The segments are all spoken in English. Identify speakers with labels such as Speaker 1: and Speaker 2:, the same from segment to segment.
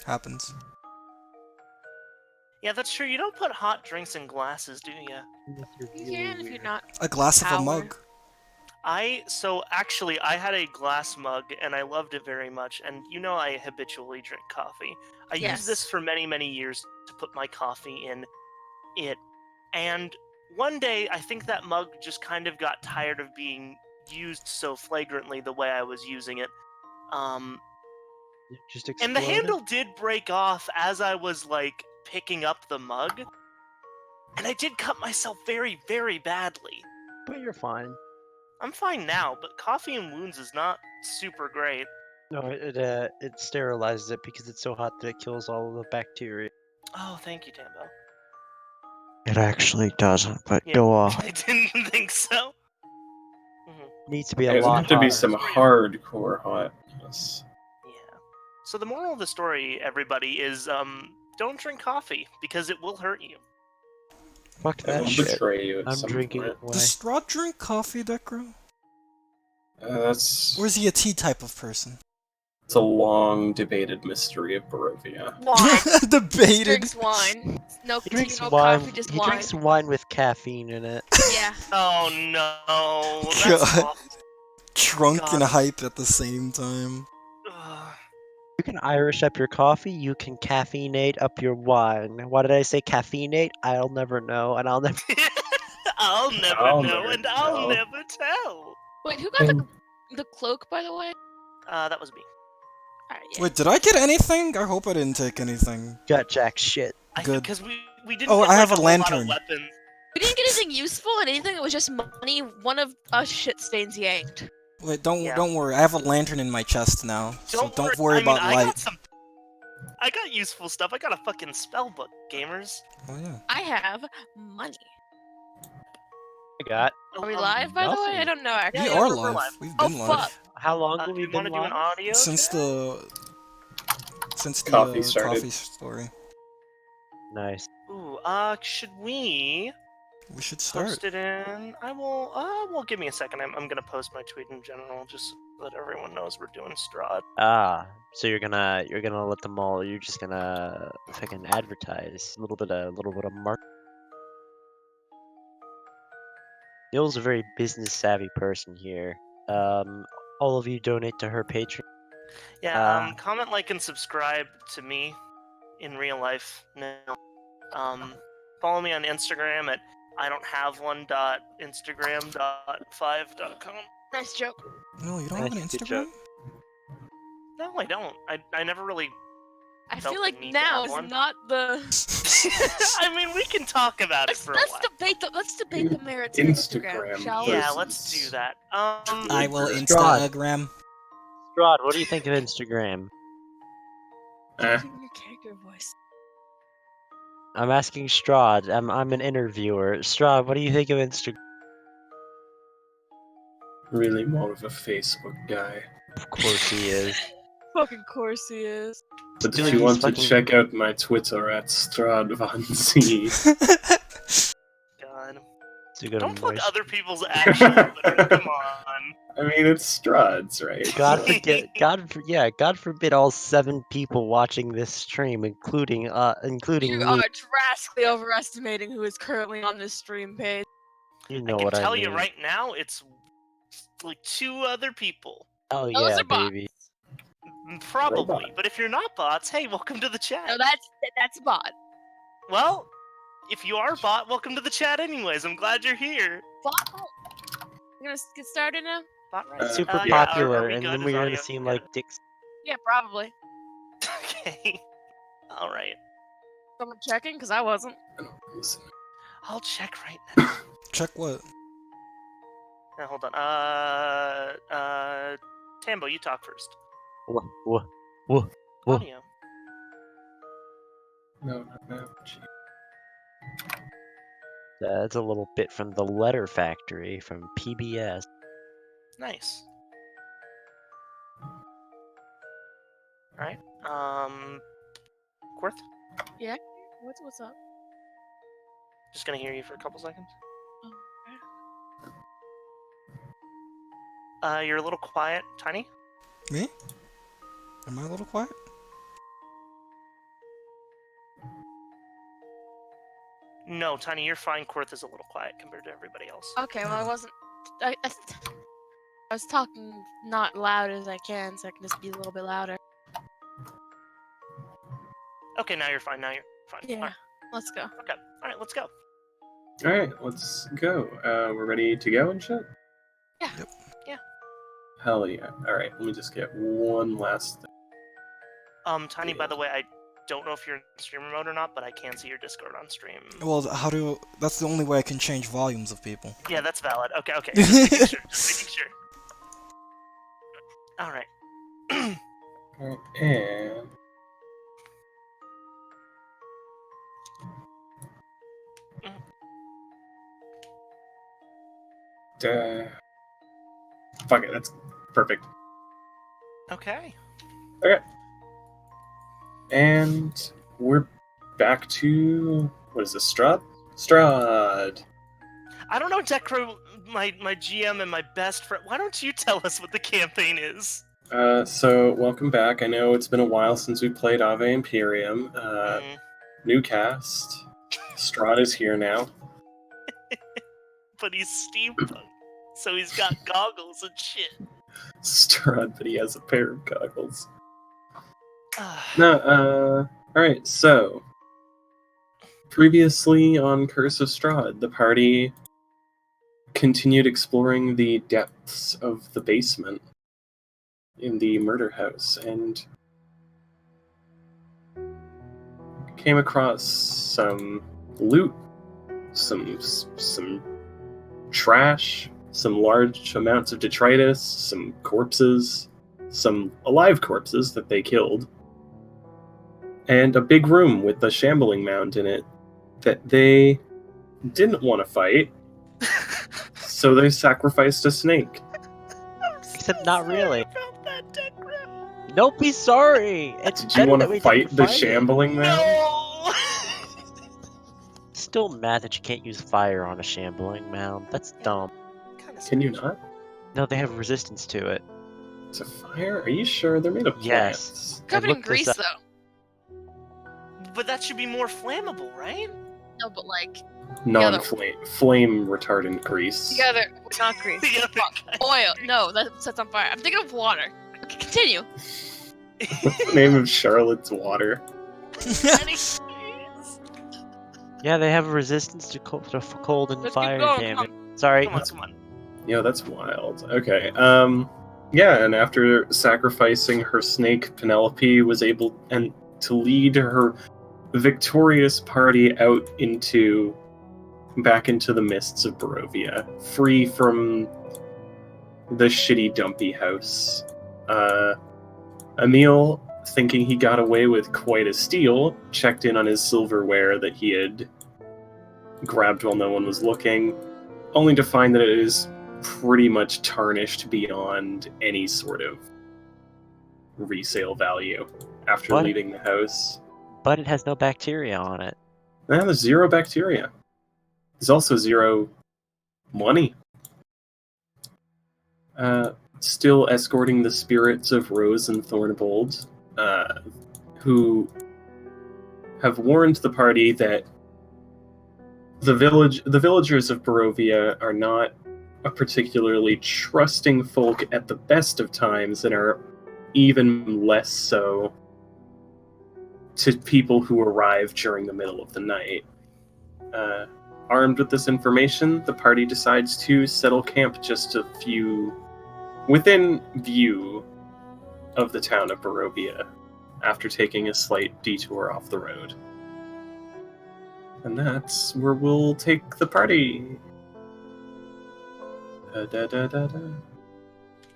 Speaker 1: Happens.
Speaker 2: Yeah, that's true. You don't put hot drinks in glasses, do you?
Speaker 3: You can if you're not.
Speaker 1: A glass of a
Speaker 3: Power.
Speaker 1: mug.
Speaker 2: So actually, I had a glass mug, and I loved it very much. And you know I habitually drink coffee. I used this
Speaker 3: Yes.
Speaker 2: for many, many years to put my coffee in it. And one day, I think that mug just kind of got tired of being used so flagrantly the way I was using it.
Speaker 4: Just
Speaker 2: And the
Speaker 4: exploded.
Speaker 2: handle did break off as I was, like, picking up the mug. And I did cut myself very, very badly.
Speaker 4: But you're fine.
Speaker 2: I'm fine now, but coffee and wounds is not super great.
Speaker 4: No, it sterilizes it because it's so hot that it kills all of the bacteria.
Speaker 2: Oh, thank you, Tambo.
Speaker 4: It actually doesn't, but
Speaker 2: Yeah,
Speaker 4: go off.
Speaker 2: I didn't think so.
Speaker 4: Needs to be a
Speaker 5: There's
Speaker 4: lot
Speaker 5: have to be
Speaker 4: hotter.
Speaker 5: some hardcore hotness.
Speaker 2: Yeah. So the moral of the story, everybody, is don't drink coffee because it will hurt you.
Speaker 4: Fuck
Speaker 5: It
Speaker 4: that
Speaker 5: will
Speaker 4: shit.
Speaker 5: betray you at
Speaker 4: I'm
Speaker 5: some
Speaker 4: drinking
Speaker 5: point.
Speaker 4: away.
Speaker 1: Does Strahd drink coffee, Decro?
Speaker 5: That's
Speaker 1: Or is he a tea type of person?
Speaker 5: it's a long debated mystery of Barovia.
Speaker 3: Wine.
Speaker 1: Debated.
Speaker 3: Drinks wine. No
Speaker 4: He
Speaker 3: tea,
Speaker 4: drinks
Speaker 3: no
Speaker 4: wine.
Speaker 3: coffee, just
Speaker 4: He
Speaker 3: wine.
Speaker 4: drinks wine with caffeine in it.
Speaker 3: Yeah.
Speaker 2: Oh no, that's
Speaker 1: God.
Speaker 2: awful.
Speaker 1: Drunk
Speaker 2: God.
Speaker 1: and hype at the same time.
Speaker 2: Ugh.
Speaker 4: You can Irish up your coffee. You can caffeinate up your wine. Why did I say caffeinate? I'll never know, and I'll never.
Speaker 2: I'll never
Speaker 5: I'll
Speaker 2: know,
Speaker 5: never
Speaker 2: and I'll
Speaker 5: tell.
Speaker 2: never tell.
Speaker 3: Wait, who got the cloak, by the way?
Speaker 2: That was me.
Speaker 3: Alright, yeah.
Speaker 1: Wait, did I get anything? I hope I didn't take anything.
Speaker 4: Got jack shit.
Speaker 1: Good.
Speaker 2: Because we didn't
Speaker 1: Oh,
Speaker 2: get,
Speaker 1: I
Speaker 2: like,
Speaker 1: have a
Speaker 2: whole lot of
Speaker 1: lantern.
Speaker 2: weapons.
Speaker 3: We didn't get anything useful and anything. It was just money. One of us shit stains yanked.
Speaker 1: Wait, don't
Speaker 2: Yeah.
Speaker 1: worry. I have a lantern in my chest now, so don't worry
Speaker 2: I mean,
Speaker 1: about
Speaker 2: I
Speaker 1: light.
Speaker 2: got some. I got useful stuff. I got a fucking spell book, gamers.
Speaker 1: Oh yeah.
Speaker 3: I have money.
Speaker 4: I got.
Speaker 3: Are we live, by the way?
Speaker 4: nothing.
Speaker 3: I don't know, actually.
Speaker 1: We
Speaker 2: Yeah,
Speaker 1: are
Speaker 2: we're
Speaker 1: live.
Speaker 2: live.
Speaker 1: We've
Speaker 3: Oh,
Speaker 1: been live
Speaker 3: fuck.
Speaker 4: How long
Speaker 2: Do
Speaker 4: have we
Speaker 2: you want
Speaker 4: been
Speaker 2: to do an
Speaker 4: live?
Speaker 2: audio?
Speaker 1: since
Speaker 2: chat?
Speaker 1: the
Speaker 5: Coffee started.
Speaker 1: coffee story.
Speaker 4: Nice.
Speaker 2: Ooh, should we
Speaker 1: We should start.
Speaker 2: post it in? I will. Well, give me a second. I'm gonna post my tweet in general, just so that everyone knows we're doing Strahd.
Speaker 4: Ah, so you're gonna let them all. You're just gonna fucking advertise a little bit of mark. Neil's a very business savvy person here. All of you donate to her Patreon.
Speaker 2: Yeah. Comment, like, and subscribe to me in real life. No. Follow me on Instagram at idon'thaveone.instagram.5.com.
Speaker 3: Nice joke.
Speaker 1: No, you don't have an
Speaker 4: Nice, good
Speaker 1: Instagram?
Speaker 4: joke.
Speaker 2: No, I don't. I never really.
Speaker 3: I
Speaker 2: Felt
Speaker 3: feel
Speaker 2: the
Speaker 3: like
Speaker 2: need to
Speaker 3: now
Speaker 2: have
Speaker 3: is
Speaker 2: one.
Speaker 3: not the.
Speaker 2: I mean, we can talk about it for a
Speaker 3: Let's
Speaker 2: while.
Speaker 3: debate the merits of Instagram,
Speaker 5: Instagram
Speaker 3: shall we?
Speaker 2: Yeah,
Speaker 5: versus-
Speaker 2: let's do that.
Speaker 1: I will
Speaker 4: Strahd.
Speaker 1: Instagram.
Speaker 4: Strahd, what do you think of Instagram?
Speaker 3: Using your character voice.
Speaker 4: I'm asking Strahd. I'm an interviewer. Strahd, what do you think of Instagram?
Speaker 5: Really more of a Facebook guy.
Speaker 4: Of course he is.
Speaker 3: Fucking course he is.
Speaker 5: But
Speaker 4: feel
Speaker 5: if
Speaker 4: like
Speaker 5: you
Speaker 4: he's
Speaker 5: want to
Speaker 4: fucking-
Speaker 5: check out my Twitter at Stradvanzi.
Speaker 2: God.
Speaker 4: So go to
Speaker 2: Don't plug
Speaker 4: moist-
Speaker 2: other people's actual Twitter. Come on.
Speaker 5: I mean, it's Strad's, right?
Speaker 4: God
Speaker 5: So-
Speaker 4: forget. God forbid all 7 people watching this stream, including
Speaker 3: You
Speaker 4: me.
Speaker 3: are drastically overestimating who is currently on this stream page.
Speaker 4: You
Speaker 2: I
Speaker 4: know
Speaker 2: can
Speaker 4: what
Speaker 2: tell
Speaker 4: I mean.
Speaker 2: you right now, it's like 2 other people.
Speaker 4: Oh
Speaker 3: Those
Speaker 4: yeah,
Speaker 3: are bots.
Speaker 4: baby.
Speaker 2: Probably.
Speaker 5: Robot.
Speaker 2: But if you're not bots, hey, welcome to the chat.
Speaker 3: No, that's a bot.
Speaker 2: Well, if you are bot, welcome to the chat anyways. I'm glad you're here.
Speaker 3: Bot. We're gonna get started now.
Speaker 2: Bot right.
Speaker 4: Super
Speaker 2: yeah, are
Speaker 4: popular,
Speaker 2: we
Speaker 4: and
Speaker 2: good?
Speaker 4: then
Speaker 2: Is
Speaker 4: we're
Speaker 2: audio
Speaker 4: gonna seem
Speaker 2: good?
Speaker 4: like dicks.
Speaker 3: Yeah, probably.
Speaker 2: Okay. Alright.
Speaker 3: Someone checking, because I wasn't.
Speaker 5: I don't listen.
Speaker 2: I'll check right now.
Speaker 1: Check what?
Speaker 2: Now, hold on. Tambo, you talk first.
Speaker 4: Whoa.
Speaker 2: Audio.
Speaker 5: No. Gee.
Speaker 4: That's a little bit from the Letter Factory from PBS.
Speaker 2: Nice. Alright. Quirth?
Speaker 3: What's up?
Speaker 2: Just gonna hear you for a couple seconds. You're a little quiet, Tiny.
Speaker 1: Me? Am I a little quiet?
Speaker 2: No, Tiny, you're fine. Korth is a little quiet compared to everybody else.
Speaker 3: Okay, well, I wasn't. I was talking not loud as I can, so I can just be a little bit louder.
Speaker 2: Okay, now you're fine. Now you're fine.
Speaker 3: Yeah,
Speaker 2: Alright,
Speaker 3: let's go.
Speaker 2: okay. All right, let's go.
Speaker 5: All right, let's go. We're ready to go and shit.
Speaker 3: Yeah.
Speaker 1: Yep.
Speaker 2: Yeah.
Speaker 5: Hell yeah! All right, let me just get one last thing.
Speaker 2: Tiny, by the way, I don't know if you're in streamer mode or not, but I can see your Discord on stream.
Speaker 1: Well, that's the only way I can change volumes of people.
Speaker 2: Yeah, that's valid. Okay, okay. Just making sure. Just making sure. All right.
Speaker 5: All right, and fuck it, that's perfect.
Speaker 2: Okay.
Speaker 5: And we're back to what is this? Strahd? Strahd.
Speaker 2: I don't know, Decro, my GM and my best friend. Why don't you tell us what the campaign is?
Speaker 5: So welcome back. I know it's been a while since we played Ave Imperium. New cast. Strahd is here now.
Speaker 2: But he's steampunk, so he's got goggles and shit.
Speaker 5: Strahd, but he has a pair of goggles. No, alright, so previously on Curse of Strahd, the party continued exploring the depths of the basement in the murder house and came across some loot, some trash, some large amounts of detritus, some corpses, some alive corpses that they killed, and a big room with a shambling mound in it that they didn't want to fight, so they sacrificed a snake.
Speaker 4: Except not really.
Speaker 2: About that, Decro.
Speaker 4: Don't be sorry. It's
Speaker 5: Did you
Speaker 4: better
Speaker 5: want
Speaker 4: that
Speaker 5: to
Speaker 4: we
Speaker 5: fight
Speaker 4: didn't
Speaker 5: the
Speaker 4: fight it.
Speaker 5: shambling mound?
Speaker 2: No.
Speaker 4: Still mad that you can't use fire on a shambling mound. That's dumb.
Speaker 5: Can you not?
Speaker 4: No, they have resistance to it.
Speaker 5: It's a fire? Are you sure? They're made of
Speaker 4: Yes.
Speaker 5: plants.
Speaker 3: Covered in
Speaker 4: looked this
Speaker 3: grease,
Speaker 4: up.
Speaker 3: though.
Speaker 2: But that should be more flammable, right?
Speaker 3: No, but like
Speaker 5: Non-flame, flame retardant grease.
Speaker 3: the other, not grease.
Speaker 2: The other guy.
Speaker 3: Oil. No, that sets on fire. I'm thinking of water. Okay, continue.
Speaker 5: What's the name of Charlotte's water?
Speaker 2: Anyways.
Speaker 4: Yeah, they have a resistance to cold and
Speaker 3: Let's keep
Speaker 4: fire
Speaker 3: going,
Speaker 4: damage.
Speaker 3: come
Speaker 4: Sorry.
Speaker 2: Come on.
Speaker 5: Yo, that's wild. Okay. Yeah, and after sacrificing her snake, Penelope was able to lead her victorious party back into the mists of Barovia, free from the shitty dumpy house. Emil, thinking he got away with quite a steal, checked in on his silverware that he had grabbed while no one was looking, only to find that it is pretty much tarnished beyond any sort of resale value after
Speaker 4: What?
Speaker 5: leaving the house.
Speaker 4: But it has no bacteria on it.
Speaker 5: There's 0 bacteria. There's also 0 money. Still escorting the spirits of Rose and Thornbold, who have warned the party that the villagers of Barovia are not a particularly trusting folk at the best of times, and are even less so to people who arrive during the middle of the night. Armed with this information, the party decides to settle camp just within view of the town of Barovia, after taking a slight detour off the road. And that's where we'll take the party.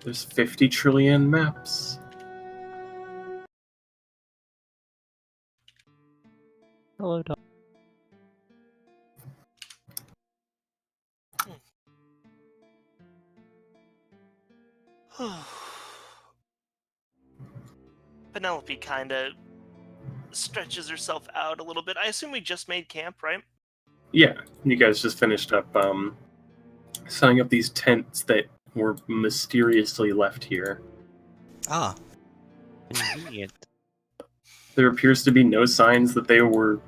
Speaker 5: There's 50 trillion maps.
Speaker 4: Hello, dog.
Speaker 2: Penelope kind of stretches herself out a little bit. I assume we just made camp, right?
Speaker 5: Yeah, you guys just finished up setting up these tents that were mysteriously left here.
Speaker 1: Ah,
Speaker 4: Convenient.
Speaker 5: There appears to be no signs that they were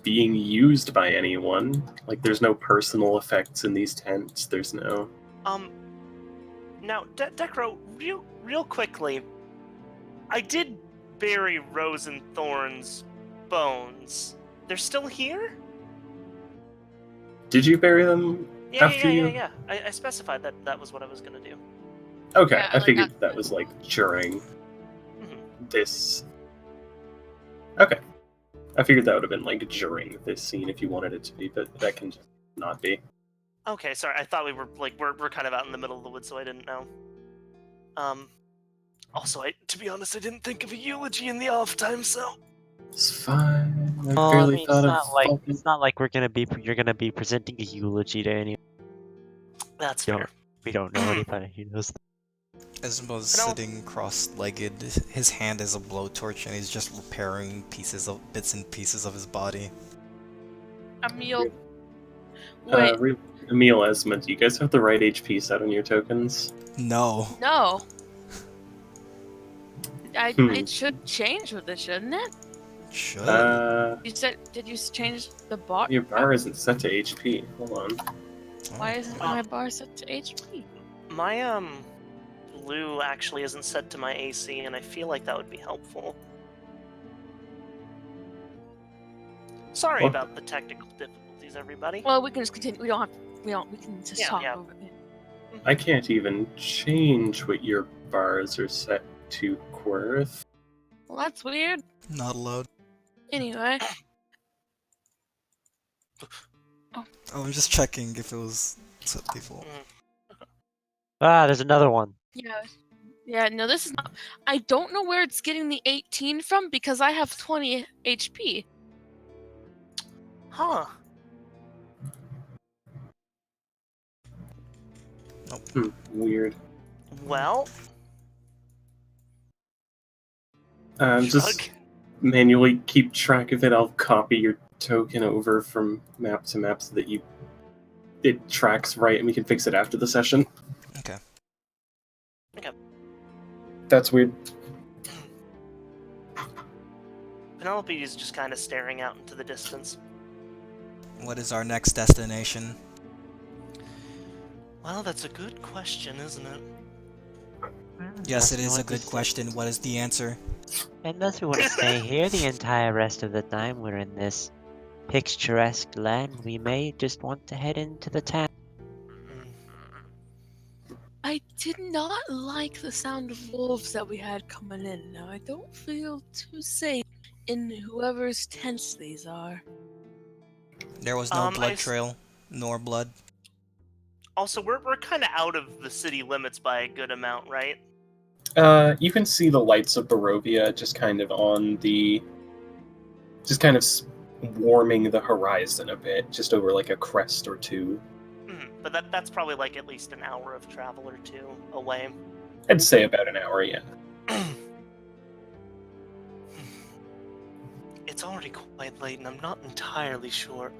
Speaker 5: being used by anyone. Like, there's no personal effects in these tents. There's no.
Speaker 2: Now, Decro, real quickly, I did bury Rose and Thorn's bones. They're still here?
Speaker 5: Did you bury them after you?
Speaker 2: Yeah. I specified that was what I was gonna do.
Speaker 5: Okay,
Speaker 3: Yeah,
Speaker 5: I
Speaker 3: like,
Speaker 5: figured
Speaker 3: after
Speaker 5: that was like during
Speaker 2: Mhm.
Speaker 5: this. Okay, I figured that would have been like during this scene if you wanted it to be, but that can just not be.
Speaker 2: Okay, sorry. I thought we were like we're kind of out in the middle of the woods, so I didn't know. Also, to be honest, I didn't think of a eulogy in the off time, so.
Speaker 5: It's fine. I
Speaker 4: Well, I
Speaker 5: barely
Speaker 4: mean,
Speaker 5: thought of.
Speaker 4: it's not like you're gonna be presenting a eulogy to anyone.
Speaker 2: That's fair.
Speaker 4: We don't know anybody who knows.
Speaker 1: Esmo's
Speaker 2: No.
Speaker 1: sitting cross-legged. His hand is a blowtorch, and he's just repairing bits and pieces of his body.
Speaker 3: Emil. Wait,
Speaker 5: Emil, Esmond, do you guys have the right HP set on your tokens?
Speaker 1: No.
Speaker 3: no.
Speaker 5: Hmm.
Speaker 3: It should change with it, shouldn't it?
Speaker 1: Should.
Speaker 3: You said, did you change the bar?
Speaker 5: Your bar isn't set to HP. Hold on.
Speaker 3: Why isn't my bar set to HP?
Speaker 2: My blue actually isn't set to my AC, and I feel like that would be helpful. Sorry
Speaker 5: What?
Speaker 2: about the technical difficulties, everybody.
Speaker 3: Well, we can just continue. We can just
Speaker 2: Yeah,
Speaker 3: talk
Speaker 2: yeah.
Speaker 3: over it.
Speaker 5: I can't even change what your bars are set to, Quirth.
Speaker 3: Well, that's weird.
Speaker 1: Not allowed.
Speaker 3: Anyway,
Speaker 1: Oh, I'm just checking if it was set default.
Speaker 4: Ah, there's another one.
Speaker 3: yeah. No, this is not. I don't know where it's getting the 18 from because I have 20 HP.
Speaker 2: Huh.
Speaker 5: Weird.
Speaker 2: Well,
Speaker 5: Just
Speaker 2: shrug.
Speaker 5: manually keep track of it. I'll copy your token over from map to map so that it tracks right, and we can fix it after the session.
Speaker 1: Okay.
Speaker 5: That's weird.
Speaker 2: Penelope is just kind of staring out into the distance.
Speaker 1: What is our next destination?
Speaker 2: Well, that's a good question, isn't it?
Speaker 1: Yes, it
Speaker 4: Unless we
Speaker 1: is a
Speaker 4: want to
Speaker 1: good
Speaker 4: stay-
Speaker 1: question. What is the answer?
Speaker 4: Unless we want to stay here the entire rest of the time we're in this picturesque land, we may just want to head into the town.
Speaker 3: I did not like the sound of wolves that we had coming in. Now I don't feel too safe in whoever's tents these are.
Speaker 1: There was no
Speaker 2: I
Speaker 1: blood
Speaker 2: s-
Speaker 1: trail, nor blood.
Speaker 2: Also, we're kind of out of the city limits by a good amount, right?
Speaker 5: You can see the lights of Barovia just kind of warming the horizon a bit, just over like a crest or two.
Speaker 2: But that's probably like at least an hour of travel or two away.
Speaker 5: I'd say about an hour, yeah.
Speaker 2: It's already quite late, and I'm not entirely sure.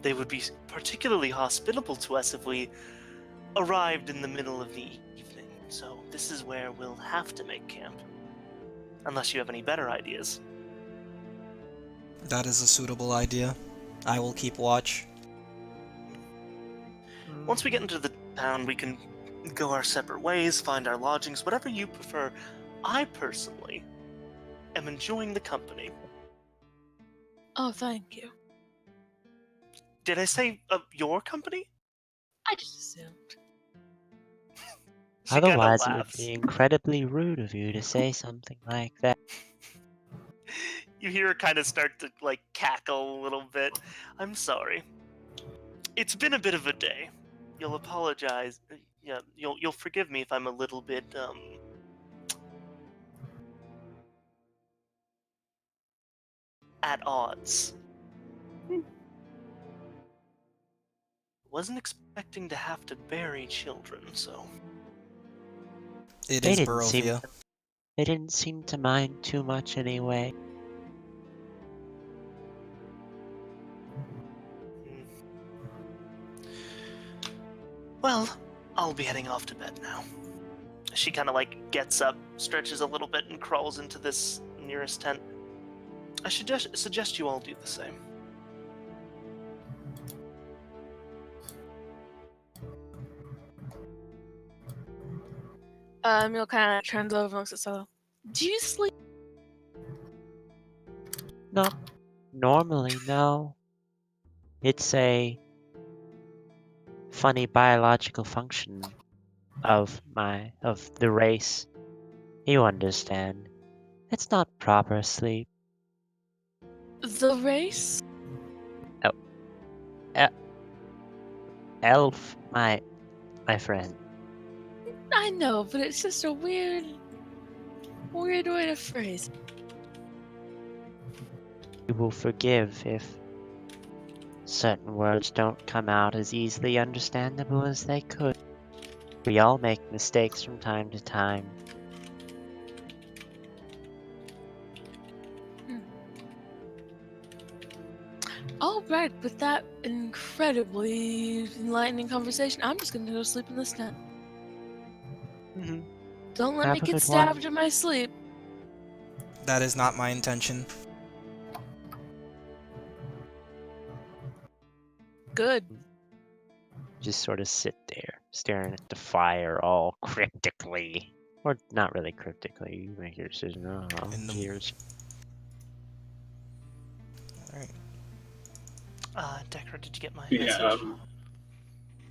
Speaker 2: They would be particularly hospitable to us if we arrived in the middle of the evening. So this is where we'll have to make camp. Unless you have any better ideas.
Speaker 1: That is a suitable idea. I will keep watch.
Speaker 2: Once we get into the town, we can go our separate ways, find our lodgings, whatever you prefer. I personally am enjoying the company.
Speaker 3: Oh, thank you.
Speaker 2: Did I say your company?
Speaker 3: I just assumed.
Speaker 2: She kinda
Speaker 4: Otherwise, it would
Speaker 2: laughs.
Speaker 4: be incredibly rude of you to say something like that.
Speaker 2: You hear her kind of start to like cackle a little bit. I'm sorry. It's been a bit of a day. You'll apologize. Yeah, you'll forgive me if I'm a little bit at odds. Wasn't expecting to have to bury children, so
Speaker 1: It
Speaker 4: They
Speaker 1: is
Speaker 4: didn't seem
Speaker 1: Barovia.
Speaker 4: They didn't seem to mind too much anyway.
Speaker 2: Well, I'll be heading off to bed now. She kind of like gets up, stretches a little bit, and crawls into this nearest tent. I suggest you all do the same.
Speaker 3: Emil kind of turns over and looks at Solo. Do you sleep?
Speaker 4: Not normally, no. It's a funny biological function of the race. You understand. It's not proper sleep.
Speaker 3: The race?
Speaker 4: Elf, my friend.
Speaker 3: I know, but it's just a weird way to phrase it.
Speaker 4: You will forgive if certain words don't come out as easily understandable as they could. We all make mistakes from time to time.
Speaker 3: All right, with that incredibly enlightening conversation, I'm just gonna go to sleep in this tent.
Speaker 4: Mm-hmm.
Speaker 3: Don't let
Speaker 4: Have
Speaker 3: me
Speaker 4: a
Speaker 3: get
Speaker 4: good
Speaker 3: stabbed
Speaker 4: one.
Speaker 3: in my sleep.
Speaker 1: That is not my intention.
Speaker 3: Good.
Speaker 4: Just sort of sit there, staring at the fire all cryptically. Or not really cryptically. You make your decision. Oh,
Speaker 1: In the-
Speaker 4: cheers.
Speaker 1: Alright.
Speaker 2: Decker, did you get my
Speaker 5: Yeah,
Speaker 2: message?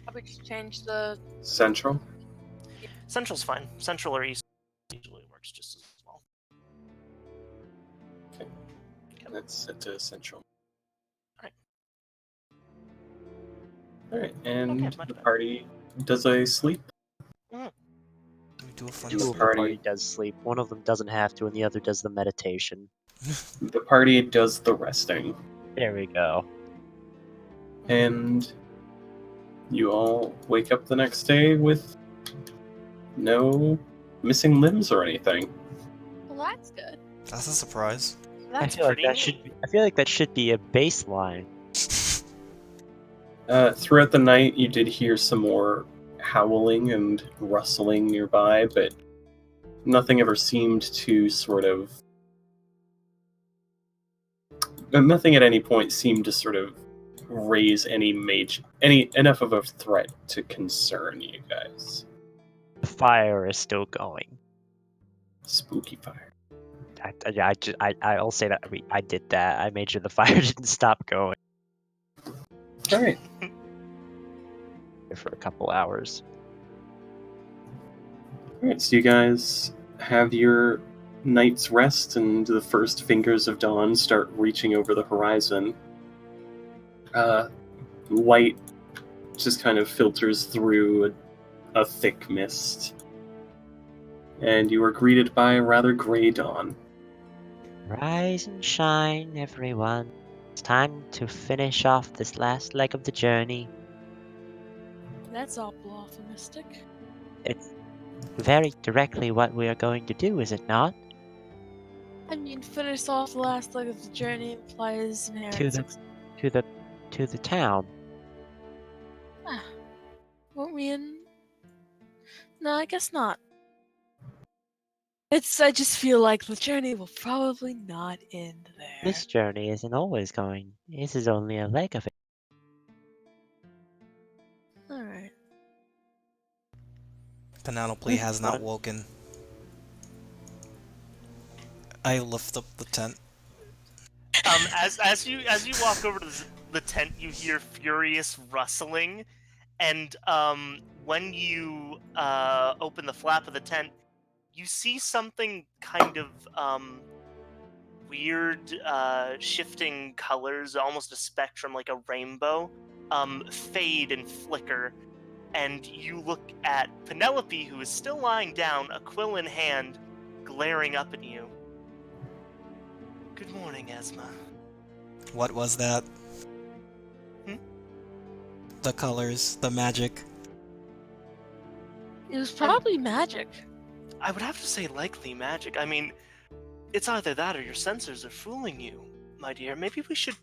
Speaker 3: Probably just change the.
Speaker 5: Central.
Speaker 2: Central's fine. Central or East usually works just as well.
Speaker 5: That's set to Central.
Speaker 2: Alright.
Speaker 5: Alright, and
Speaker 2: Okay, much
Speaker 5: the
Speaker 2: better.
Speaker 5: party does a sleep.
Speaker 1: We do a fun
Speaker 5: The
Speaker 4: Two of
Speaker 1: sleep.
Speaker 4: the
Speaker 5: party-
Speaker 4: party does sleep. One of them doesn't have to, and the other does the meditation.
Speaker 5: The party does the resting.
Speaker 4: There we go.
Speaker 5: And you all wake up the next day with no missing limbs or anything.
Speaker 3: Well, that's good.
Speaker 1: That's a surprise.
Speaker 2: That's
Speaker 4: I feel like
Speaker 2: pretty
Speaker 4: that
Speaker 2: neat.
Speaker 4: should be, I feel like that should be a baseline.
Speaker 5: Throughout the night, you did hear some more howling and rustling nearby, but nothing ever seemed to sort of. Nothing at any point seemed to sort of raise any enough of a threat to concern you guys.
Speaker 4: The fire is still going.
Speaker 5: Spooky fire.
Speaker 4: I'll say that I did that. I made sure the fire didn't stop going
Speaker 5: All right.
Speaker 4: for a couple hours.
Speaker 5: All right. So you guys have your night's rest, and the first fingers of dawn start reaching over the horizon. Light just kind of filters through a thick mist, and you are greeted by a rather gray dawn.
Speaker 4: Rise and shine, everyone. It's time to finish off this last leg of the journey.
Speaker 3: That's awful optimistic.
Speaker 4: It's very directly what we are going to do, is it not?
Speaker 3: I mean, finish off the last leg of the journey implies inherent
Speaker 4: To the-
Speaker 3: success.
Speaker 4: To the town.
Speaker 3: Weren't we in? No, I guess not. I just feel like the journey will probably not end there.
Speaker 4: This journey isn't always going. This is only a leg of it.
Speaker 3: Alright.
Speaker 1: Penelope has not
Speaker 4: Fun.
Speaker 1: woken. I lift up the tent.
Speaker 2: As you walk over to the tent, you hear furious rustling, and when you open the flap of the tent, you see something kind of weird, shifting colors, almost a spectrum, like a rainbow, fade and flicker. And you look at Penelope, who is still lying down, a quill in hand, glaring up at you. Good morning, Esma.
Speaker 1: What was that?
Speaker 2: Hmm?
Speaker 1: The colors, the magic.
Speaker 3: It was probably magic.
Speaker 2: I would have to say likely magic. I mean, it's either that or your sensors are fooling you, my dear. Maybe we should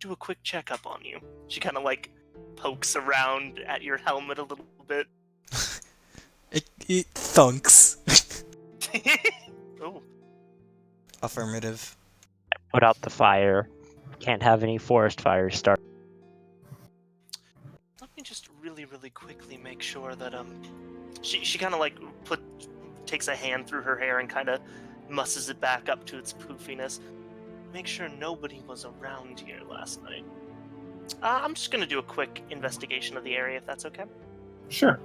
Speaker 2: do a quick checkup on you. She kind of like pokes around at your helmet a little bit.
Speaker 1: It thunks.
Speaker 2: Oh,
Speaker 1: Affirmative.
Speaker 4: Put out the fire. Can't have any forest fires start.
Speaker 2: Let me just really, really quickly make sure that she kind of like takes a hand through her hair and kind of musses it back up to its poofiness. Make sure nobody was around here last night. I'm just gonna do a quick investigation of the area, if that's okay.
Speaker 5: Sure.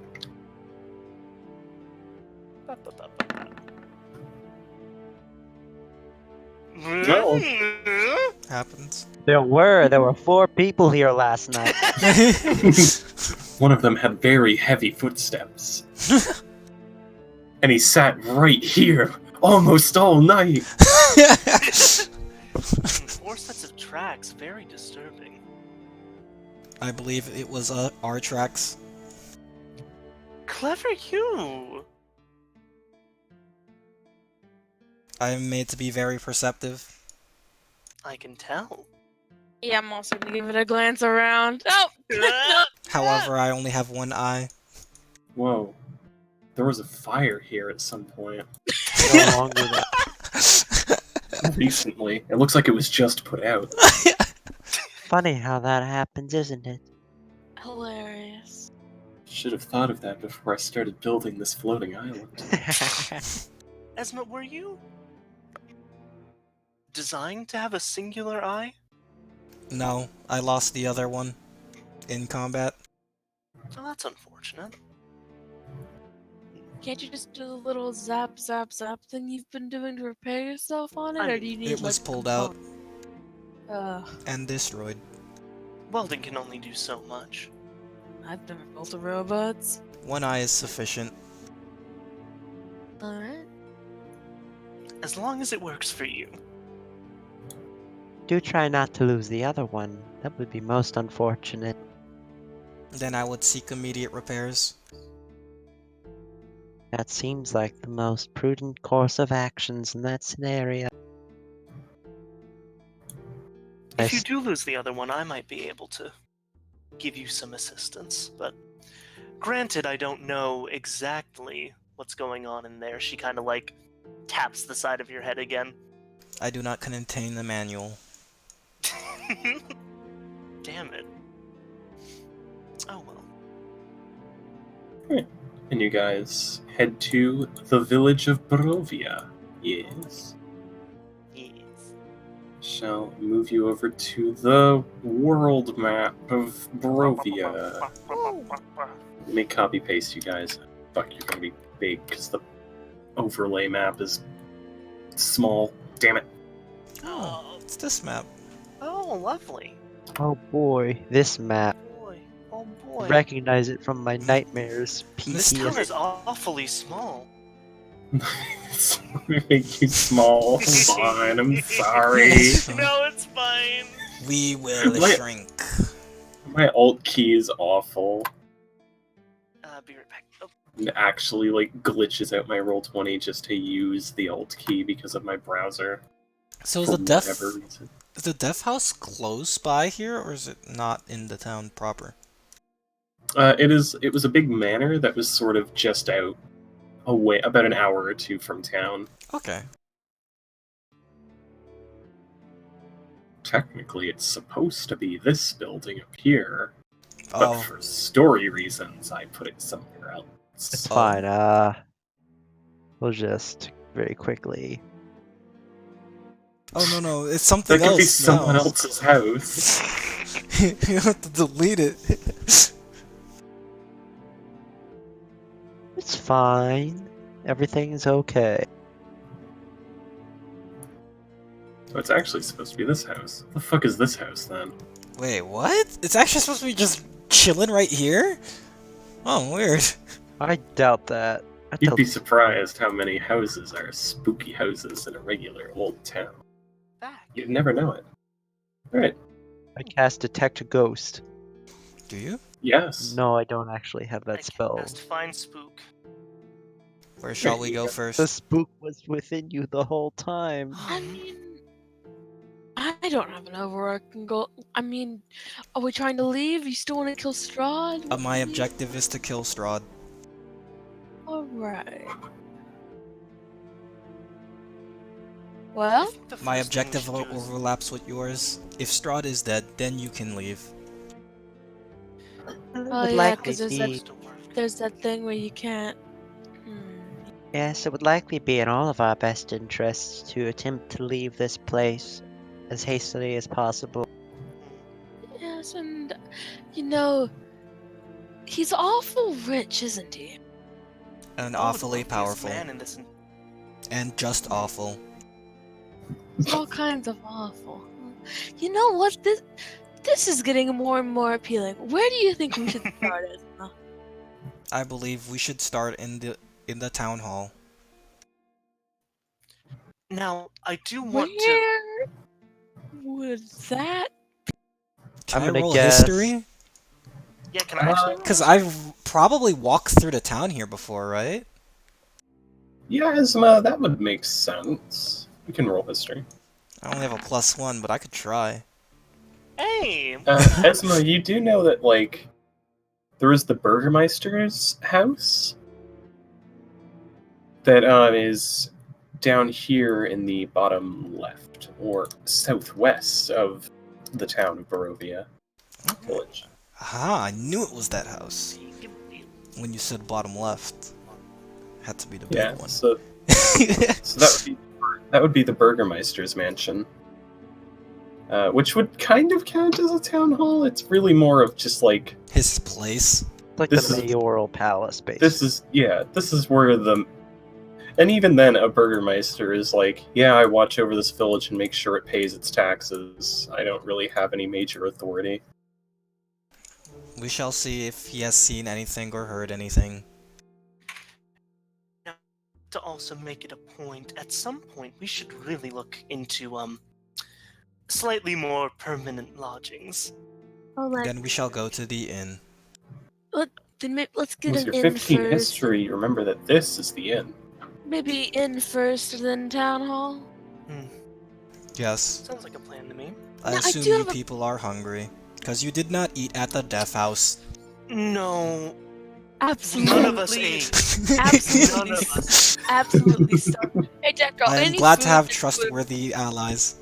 Speaker 5: No.
Speaker 1: Happens.
Speaker 4: There were 4 people here last night.
Speaker 5: One of them had very heavy footsteps. And he sat right here almost all night.
Speaker 2: 4 sets of tracks, very disturbing.
Speaker 1: I believe it was our tracks.
Speaker 2: Clever you!
Speaker 1: I am made to be very perceptive.
Speaker 2: I can tell.
Speaker 3: Yeah, I'm also gonna give it a glance around. Oh! No.
Speaker 1: However, I only have one eye.
Speaker 5: Whoa. There was a fire here at some point.
Speaker 4: No longer that.
Speaker 5: Recently. It looks like it was just put out.
Speaker 4: Funny how that happens, isn't it?
Speaker 3: Hilarious.
Speaker 5: Should have thought of that before I started building this floating island.
Speaker 2: Esma, were you designed to have a singular eye?
Speaker 1: No, I lost the other one in combat.
Speaker 2: Oh, that's unfortunate.
Speaker 3: Can't you just do the little zap, zap, zap thing you've been doing to repair yourself on it,
Speaker 2: I
Speaker 3: or do you need
Speaker 1: It was
Speaker 3: like
Speaker 1: pulled out
Speaker 3: component-
Speaker 1: and destroyed.
Speaker 2: Welding can only do so much.
Speaker 3: I've never built a robots.
Speaker 1: One eye is sufficient.
Speaker 3: Alright.
Speaker 2: As long as it works for you.
Speaker 4: Do try not to lose the other one. That would be most unfortunate.
Speaker 1: Then I would seek immediate repairs.
Speaker 4: That seems like the most prudent course of actions in that scenario.
Speaker 2: If you do lose the other one, I might be able to give you some assistance. But granted, I don't know exactly what's going on in there. She kind of like taps the side of your head again.
Speaker 1: I do not contain the manual.
Speaker 2: Damn it. Oh well.
Speaker 5: And you guys head to the village of Barovia. Yes.
Speaker 2: Yes.
Speaker 5: Shall move you over to the world map of Barovia. Let me copy paste you guys. Fuck, you're gonna be big because the overlay map is small. Damn it.
Speaker 1: Oh, it's this map.
Speaker 2: Oh, lovely.
Speaker 4: Oh boy, this map.
Speaker 2: Boy. Oh boy.
Speaker 4: Recognize it from my nightmares.
Speaker 2: This town
Speaker 4: PTSD.
Speaker 2: is awfully small.
Speaker 5: Make you small. Fine, I'm sorry.
Speaker 2: No, it's fine.
Speaker 1: We will
Speaker 5: What?
Speaker 1: shrink.
Speaker 5: My alt key is awful.
Speaker 2: Be right back. Oh,
Speaker 5: It actually like glitches out my Roll20 just to use the alt key because of my browser.
Speaker 1: So
Speaker 5: for whatever reason.
Speaker 1: is the death house close by here, or is it not in the town proper?
Speaker 5: It was a big manor that was sort of just out away about an hour or two from town.
Speaker 1: Okay.
Speaker 5: Technically it's supposed to be this building up here, but
Speaker 1: Oh,
Speaker 5: for story reasons I put it somewhere else.
Speaker 4: It's
Speaker 1: Oh.
Speaker 4: fine. We'll just very quickly.
Speaker 1: oh no, it's
Speaker 5: That
Speaker 1: something
Speaker 5: could be
Speaker 1: else
Speaker 5: someone
Speaker 1: now.
Speaker 5: else's house.
Speaker 1: You have to delete it.
Speaker 4: It's fine. Everything's okay.
Speaker 5: So it's actually supposed to be this house. What the fuck is this house then?
Speaker 1: Wait, what? It's actually supposed to be just chilling right here? Oh, weird.
Speaker 4: I doubt that. I
Speaker 5: You'd
Speaker 4: doubt
Speaker 5: be surprised how many houses are spooky houses in a regular old town.
Speaker 2: back.
Speaker 5: You'd never know it. Alright,
Speaker 4: I cast Detect a Ghost.
Speaker 1: Do you?
Speaker 5: yes.
Speaker 4: No, I don't actually have
Speaker 2: I
Speaker 4: that spell.
Speaker 2: cast Find Spook.
Speaker 1: Where shall
Speaker 5: There
Speaker 1: we
Speaker 5: you
Speaker 1: go
Speaker 5: go.
Speaker 1: first?
Speaker 4: The spook was within you the whole time.
Speaker 3: I mean, I don't have an overarching goal. I mean, are we trying to leave? You still want to kill Strahd?
Speaker 1: My objective is to kill Strahd.
Speaker 3: Alright. Well,
Speaker 2: think the
Speaker 1: My
Speaker 2: first thing we
Speaker 1: objective
Speaker 2: should do is-
Speaker 1: overlaps with yours. If Strahd is dead, then you can leave.
Speaker 4: It
Speaker 3: oh
Speaker 4: would
Speaker 3: yeah,
Speaker 4: likely
Speaker 3: because there's
Speaker 4: be.
Speaker 3: there's that thing where you can't.
Speaker 4: Yes, it would likely be in all of our best interests to attempt to leave this place as hastily as possible.
Speaker 3: Yes, and you know, he's awful rich, isn't he?
Speaker 1: And
Speaker 2: Oh, the
Speaker 1: awfully
Speaker 2: wealthiest
Speaker 1: powerful.
Speaker 2: man in this.
Speaker 1: And just awful.
Speaker 3: It's all kinds of awful. You know what? This is getting more and more appealing. Where do you think we should start, Esma?
Speaker 1: I believe we should start in the town hall.
Speaker 2: Now, I do want to.
Speaker 3: Where would that?
Speaker 1: Can
Speaker 4: I'm
Speaker 1: I
Speaker 4: gonna
Speaker 1: roll
Speaker 4: guess-
Speaker 1: history?
Speaker 2: Yeah, can I actually?
Speaker 1: Because I've probably walked through the town here before, right?
Speaker 5: Yeah, Esma, that would make sense. You can roll history.
Speaker 1: I only have a +1, but I could try.
Speaker 2: Hey!
Speaker 5: Esma, you do know that, like, there is the Burgermeister's house that is down here in the bottom left or southwest of the town of Barovia village.
Speaker 1: Aha, I knew it was that house. When you said bottom left. Had to be the big
Speaker 5: Yeah,
Speaker 1: one.
Speaker 5: so that would be the Burgermeister's mansion. Which would kind of count as a town hall. It's really more of just like
Speaker 1: His place.
Speaker 4: Like
Speaker 5: This
Speaker 4: the
Speaker 5: is-
Speaker 4: mayoral palace, basically.
Speaker 5: this is where the and even then a Burgermeister is like, yeah, I watch over this village and make sure it pays its taxes. I don't really have any major authority.
Speaker 1: We shall see if he has seen anything or heard anything.
Speaker 2: To also make it a point, at some point we should really look into slightly more permanent lodgings.
Speaker 3: Oh,
Speaker 1: Then we shall go to the inn.
Speaker 3: then let's get
Speaker 5: With
Speaker 3: an
Speaker 5: your
Speaker 3: inn
Speaker 5: 15
Speaker 3: first.
Speaker 5: history, you remember that this is the inn.
Speaker 3: Maybe inn first, then town hall.
Speaker 1: Yes.
Speaker 2: Sounds like a plan to me.
Speaker 1: I
Speaker 3: No, I
Speaker 1: assume
Speaker 3: do
Speaker 1: you
Speaker 3: have a-
Speaker 1: people are hungry. Because you did not eat at the death house.
Speaker 2: No,
Speaker 3: Absolutely.
Speaker 2: none of us ate.
Speaker 3: Absolutely.
Speaker 2: None of us.
Speaker 3: Absolutely stuffed. Hey, Decro,
Speaker 1: I am
Speaker 3: any
Speaker 1: glad to
Speaker 3: food
Speaker 1: have
Speaker 3: that
Speaker 1: trustworthy allies.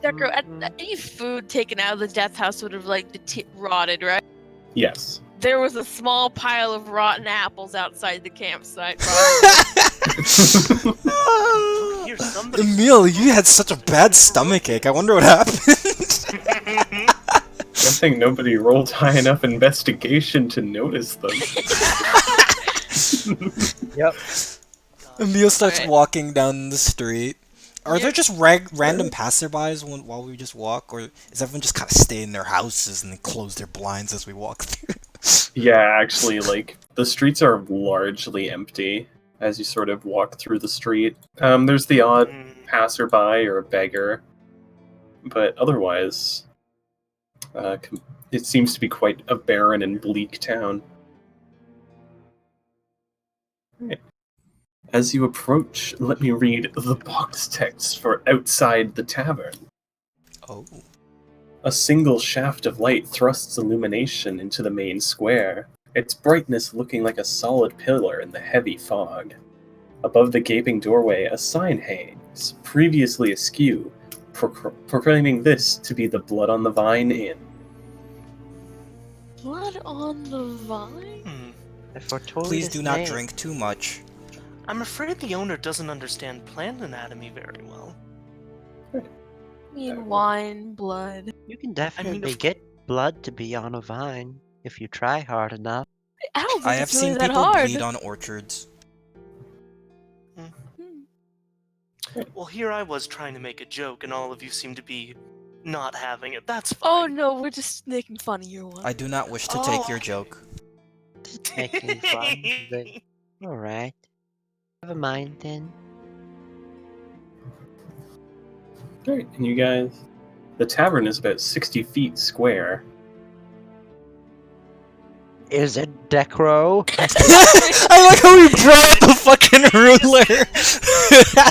Speaker 3: Decro,
Speaker 4: Mhm.
Speaker 3: any food taken out of the death house would have like rotted, right?
Speaker 5: Yes.
Speaker 3: There was a small pile of rotten apples outside the campsite.
Speaker 2: Here's somebody.
Speaker 1: Emil, you had such a bad stomachache. I wonder what happened.
Speaker 5: I think nobody rolled high enough investigation to notice them.
Speaker 4: Yep.
Speaker 1: Emil starts
Speaker 3: Alright.
Speaker 1: walking down the street. Are there
Speaker 3: Yep.
Speaker 1: just random passerbys while we just walk? Or is everyone just kind of stay in their houses and they close their blinds as we walk through?
Speaker 5: Yeah, actually, like, the streets are largely empty as you sort of walk through the street. There's the odd passerby or a beggar, but otherwise, it seems to be quite a barren and bleak town. Right. As you approach, let me read the box text for outside the tavern.
Speaker 1: Oh.
Speaker 5: A single shaft of light thrusts illumination into the main square, its brightness looking like a solid pillar in the heavy fog. Above the gaping doorway, a sign hangs, previously askew, proclaiming this to be the Blood on the Vine Inn.
Speaker 3: Blood on the vine?
Speaker 2: Hmm.
Speaker 4: I foretold
Speaker 1: Please
Speaker 4: his
Speaker 1: do not
Speaker 4: name.
Speaker 1: drink too much.
Speaker 2: I'm afraid the owner doesn't understand plant anatomy very well.
Speaker 3: I mean, wine, blood.
Speaker 4: You can definitely
Speaker 2: of-
Speaker 4: get blood to be on a vine if you try hard enough.
Speaker 3: I don't think
Speaker 1: I have
Speaker 3: it's really
Speaker 1: seen
Speaker 3: that
Speaker 1: people
Speaker 3: hard.
Speaker 1: bleed on orchards.
Speaker 2: Well, here I was trying to make a joke, and all of you seem to be not having it. That's
Speaker 3: Oh
Speaker 2: fine.
Speaker 3: no, we're just making fun of your one.
Speaker 1: I do not wish to take your
Speaker 2: okay.
Speaker 1: joke.
Speaker 4: Just making fun of it. Alright. Never mind then.
Speaker 5: Alright, and you guys... The tavern is about 60 feet square.
Speaker 4: Is it Decro?
Speaker 1: I like how we brought up the fucking ruler.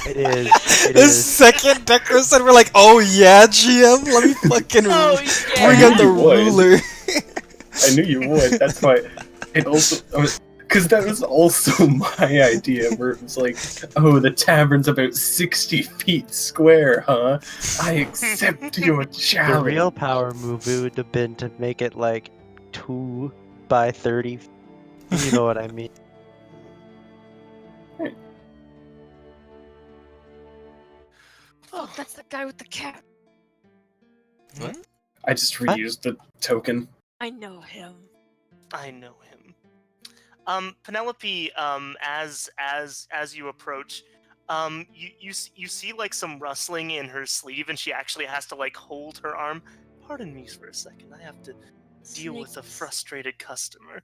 Speaker 4: It is. It
Speaker 1: The
Speaker 4: is.
Speaker 1: second Decro said, we're like, oh yeah, GM, let me fucking
Speaker 3: Oh,
Speaker 1: bring
Speaker 3: yeah.
Speaker 1: out the
Speaker 5: You would.
Speaker 1: ruler.
Speaker 5: I knew you would, that's why... It also... Because that was also my idea, where it was like, oh, the tavern's about 60 feet square, huh? I accept your
Speaker 4: The
Speaker 5: challenge.
Speaker 4: real power move would have been to make it like 2 by 30. You know what I mean?
Speaker 3: Oh, that's the guy with the cat.
Speaker 1: What?
Speaker 5: I just
Speaker 4: What?
Speaker 5: reused the token.
Speaker 3: I know him.
Speaker 2: I know him. Penelope, as you approach, you see like some rustling in her sleeve, and she actually has to like hold her arm. Pardon me for a second. I have to deal with a frustrated customer.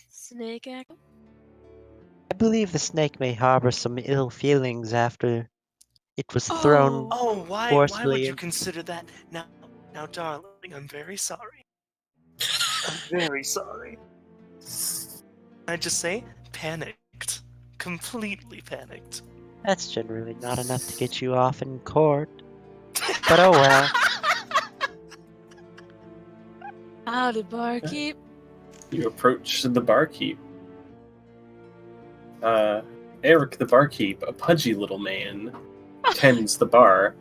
Speaker 3: Snake act.
Speaker 4: I believe the snake may harbor some ill feelings after it was thrown.
Speaker 2: Oh, why would
Speaker 4: Forcefully
Speaker 2: you
Speaker 4: in.
Speaker 2: consider that? Now, darling, I'm very sorry. I'm very sorry. I just say panicked, completely panicked.
Speaker 4: That's generally not enough to get you off in court. But oh well.
Speaker 3: Howdy, barkeep.
Speaker 5: You approach the barkeep. Eric the barkeep, a pudgy little man, tends the bar.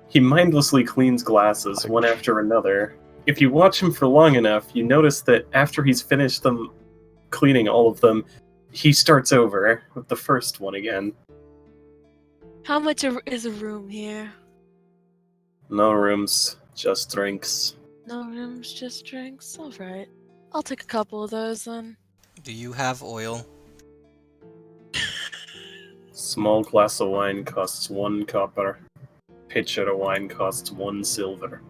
Speaker 5: He mindlessly cleans glasses one after another. If you watch him for long enough, you notice that after he's finished them cleaning all of them, he starts over with the first one again.
Speaker 3: How much is a room here?
Speaker 5: No rooms, just drinks.
Speaker 3: No rooms, just drinks. All right. I'll take a couple of those then.
Speaker 1: Do you have oil?
Speaker 5: Small glass of wine costs 1 copper. Pitcher of wine costs 1 silver.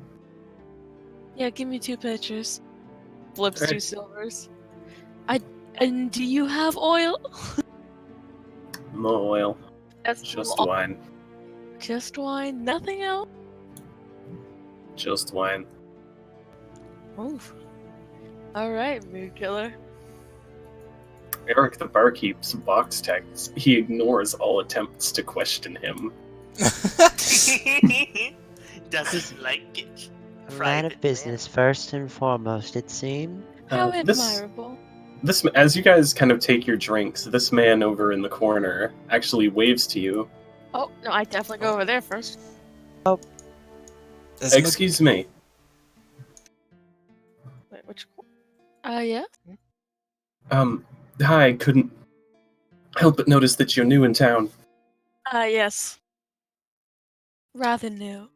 Speaker 3: Yeah, give me 2 pitchers. Flips
Speaker 5: Okay.
Speaker 3: 2 silvers. And do you have oil?
Speaker 5: No oil,
Speaker 3: That's
Speaker 5: just
Speaker 3: all-
Speaker 5: wine.
Speaker 3: Just wine, nothing else.
Speaker 5: Just wine.
Speaker 3: Oof. All right, mood killer.
Speaker 5: Eric the barkeep's box text. He ignores all attempts to question him.
Speaker 2: Doesn't like it.
Speaker 4: A man
Speaker 2: Private
Speaker 4: of business first and foremost, it seemed.
Speaker 3: How
Speaker 5: This,
Speaker 3: admirable.
Speaker 5: as you guys kind of take your drinks, this man over in the corner actually waves to you.
Speaker 3: Oh no, I definitely go over there first.
Speaker 1: As Mag-
Speaker 5: Excuse me.
Speaker 3: Wait, which? Yeah.
Speaker 5: Hi, couldn't help but notice that you're new in town.
Speaker 3: Yes. Rather new.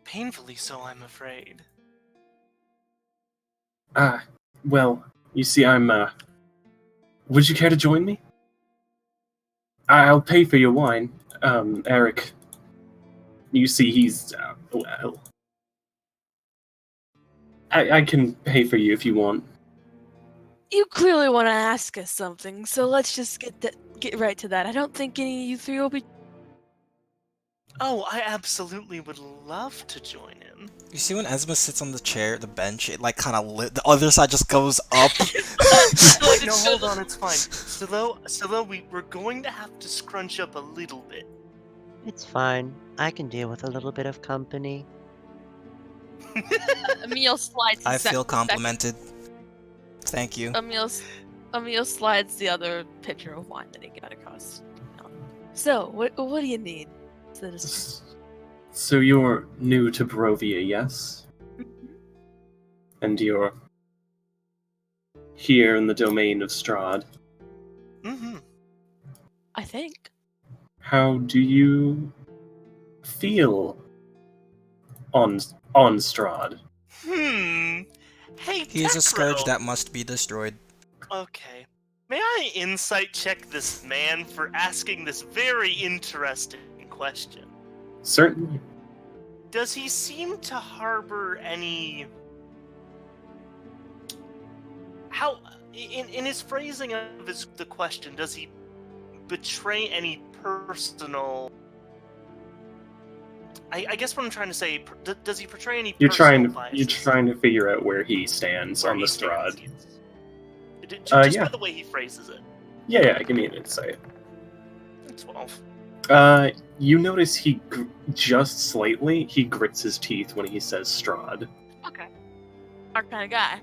Speaker 2: Painfully so, I'm afraid.
Speaker 5: Well, you see, would you care to join me? I'll pay for your wine. Eric, you see, he's, well... I can pay for you if you want.
Speaker 3: You clearly want to ask us something, so let's just get right to that. I don't think any of you 3 will be.
Speaker 2: Oh, I absolutely would love to join in.
Speaker 1: You see when Esma sits on the chair, the bench, it like kind of lit. The other side just goes up.
Speaker 2: No, hold on, it's fine. Silo, we're going to have to scrunch up a little bit.
Speaker 4: It's fine. I can deal with a little bit of company.
Speaker 3: Emil slides.
Speaker 1: I feel complimented. Thank you.
Speaker 3: Emil slides the other pitcher of wine that he got across. So, what do you need, citizen?
Speaker 5: So you're new to Barovia, yes? And you're here in the domain of Strahd.
Speaker 2: Mm-hmm.
Speaker 3: I think.
Speaker 5: How do you feel on Strahd?
Speaker 2: Hey,
Speaker 1: He is a scourge
Speaker 2: Tekro.
Speaker 1: that must be destroyed.
Speaker 2: Okay. May I insight check this man for asking this very interesting question?
Speaker 5: Certainly.
Speaker 2: Does he seem to harbor any... How... In his phrasing of the question, does he betray any personal... I guess what I'm trying to say, does he portray any
Speaker 5: You're
Speaker 2: personal
Speaker 5: trying
Speaker 2: biases?
Speaker 5: to figure out where he stands
Speaker 2: Where
Speaker 5: on
Speaker 2: he
Speaker 5: the
Speaker 2: stands,
Speaker 5: Strahd.
Speaker 2: yes. Just
Speaker 5: yeah.
Speaker 2: by the way he phrases it.
Speaker 5: Yeah, give me an insight.
Speaker 2: 12.
Speaker 5: You notice he just slightly he grits his teeth when he says Strahd.
Speaker 3: Okay. Our kind of guy.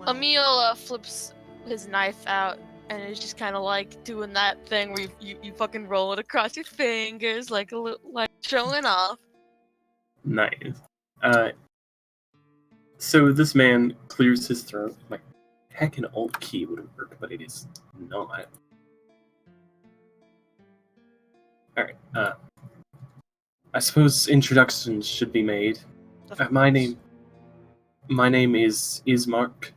Speaker 2: Well,
Speaker 3: Emil flips his knife out and it's just kind of like doing that thing where you fucking roll it across your fingers, like a little, like showing off.
Speaker 5: Nice. So this man clears his throat. Like, heck, an alt key would work, but it is not. Alright, I suppose introductions should be made.
Speaker 2: Of
Speaker 5: My
Speaker 2: course.
Speaker 5: name is Mark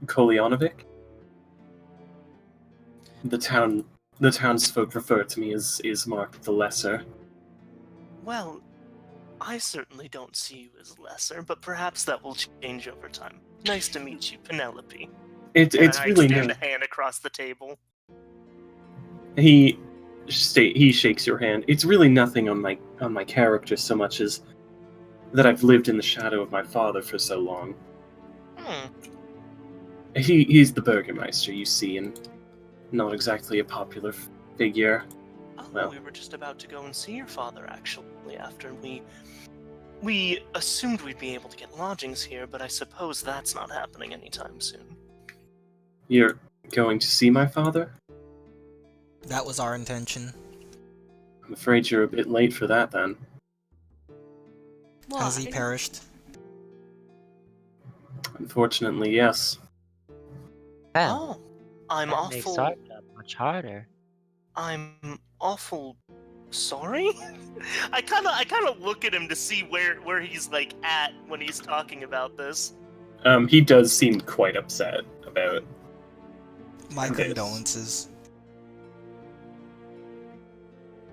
Speaker 5: Kolyanovich. The townsfolk refer to me as Mark the Lesser.
Speaker 2: Well, I certainly don't see you as lesser, but perhaps that will change over time. Nice to meet you, Penelope.
Speaker 5: It's
Speaker 2: And I
Speaker 5: really
Speaker 2: extend
Speaker 5: no.
Speaker 2: a hand across the table.
Speaker 5: He shakes your hand. It's really nothing on my character so much as that I've lived in the shadow of my father for so long.
Speaker 2: Hmm.
Speaker 5: He's the Burgermeister, you see, and not exactly a popular figure.
Speaker 2: Oh,
Speaker 5: Well.
Speaker 2: we were just about to go and see your father, actually, after we assumed we'd be able to get lodgings here, but I suppose that's not happening anytime soon.
Speaker 5: You're going to see my father?
Speaker 1: That was our intention.
Speaker 5: I'm afraid you're a bit late for that then.
Speaker 1: Has he
Speaker 3: Why?
Speaker 1: perished?
Speaker 5: Unfortunately, yes.
Speaker 4: Well,
Speaker 2: Oh, I'm
Speaker 4: that makes
Speaker 2: awful.
Speaker 4: our job much harder.
Speaker 2: I'm awful sorry. I kind of look at him to see where he's like at when he's talking about this.
Speaker 5: He does seem quite upset about
Speaker 1: My
Speaker 5: This.
Speaker 1: condolences.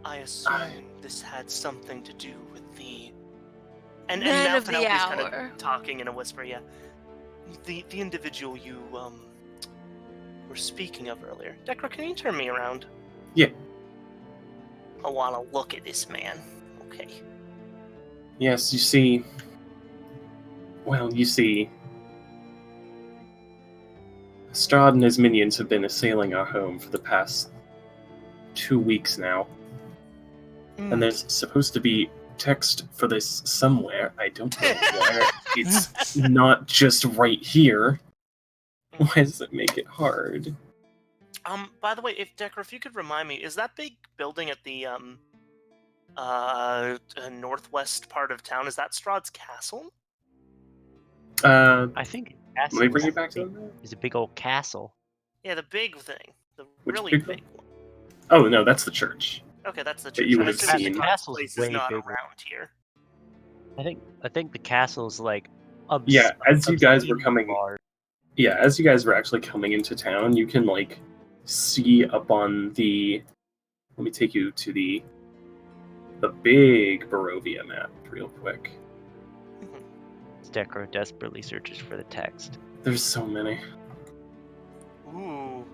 Speaker 2: I assume this had something to do with the and
Speaker 3: Man
Speaker 2: now
Speaker 3: of the
Speaker 2: Penelope's kind
Speaker 3: hour.
Speaker 2: of talking in a whisper. Yeah, the individual you were speaking of earlier. Decra, can you turn me around?
Speaker 5: Yeah.
Speaker 2: I want to look at this man. Okay.
Speaker 5: Yes, you see. Well, you see. Strahd and his minions have been assailing our home for the past 2 weeks now. And there's supposed to be text for this somewhere. I don't know where. It's not just right here. Why does it make it hard?
Speaker 2: By the way, if you could remind me, is that big building at the northwest part of town, is that Strahd's castle?
Speaker 4: I think
Speaker 5: Let me
Speaker 4: castle
Speaker 5: bring you back to that.
Speaker 4: is a big old castle.
Speaker 2: Yeah, the big thing. The
Speaker 5: Which
Speaker 2: really
Speaker 5: big
Speaker 2: big
Speaker 5: one?
Speaker 2: one.
Speaker 5: Oh, no, that's the church.
Speaker 2: Okay, that's the
Speaker 5: That
Speaker 2: church.
Speaker 5: you
Speaker 2: I
Speaker 5: would have
Speaker 2: assume
Speaker 5: seen.
Speaker 2: the
Speaker 4: Castle's
Speaker 2: place
Speaker 4: way
Speaker 2: is not
Speaker 4: bigger.
Speaker 2: around here.
Speaker 4: I think the castle's like
Speaker 5: Yeah, as you guys were
Speaker 4: obscenely
Speaker 5: coming.
Speaker 4: large.
Speaker 5: Yeah, as you guys were actually coming into town, you can, like, see up on the... Let me take you to the big Barovia map real quick.
Speaker 4: Decro desperately searches for the text.
Speaker 5: There's so many.
Speaker 2: Ooh.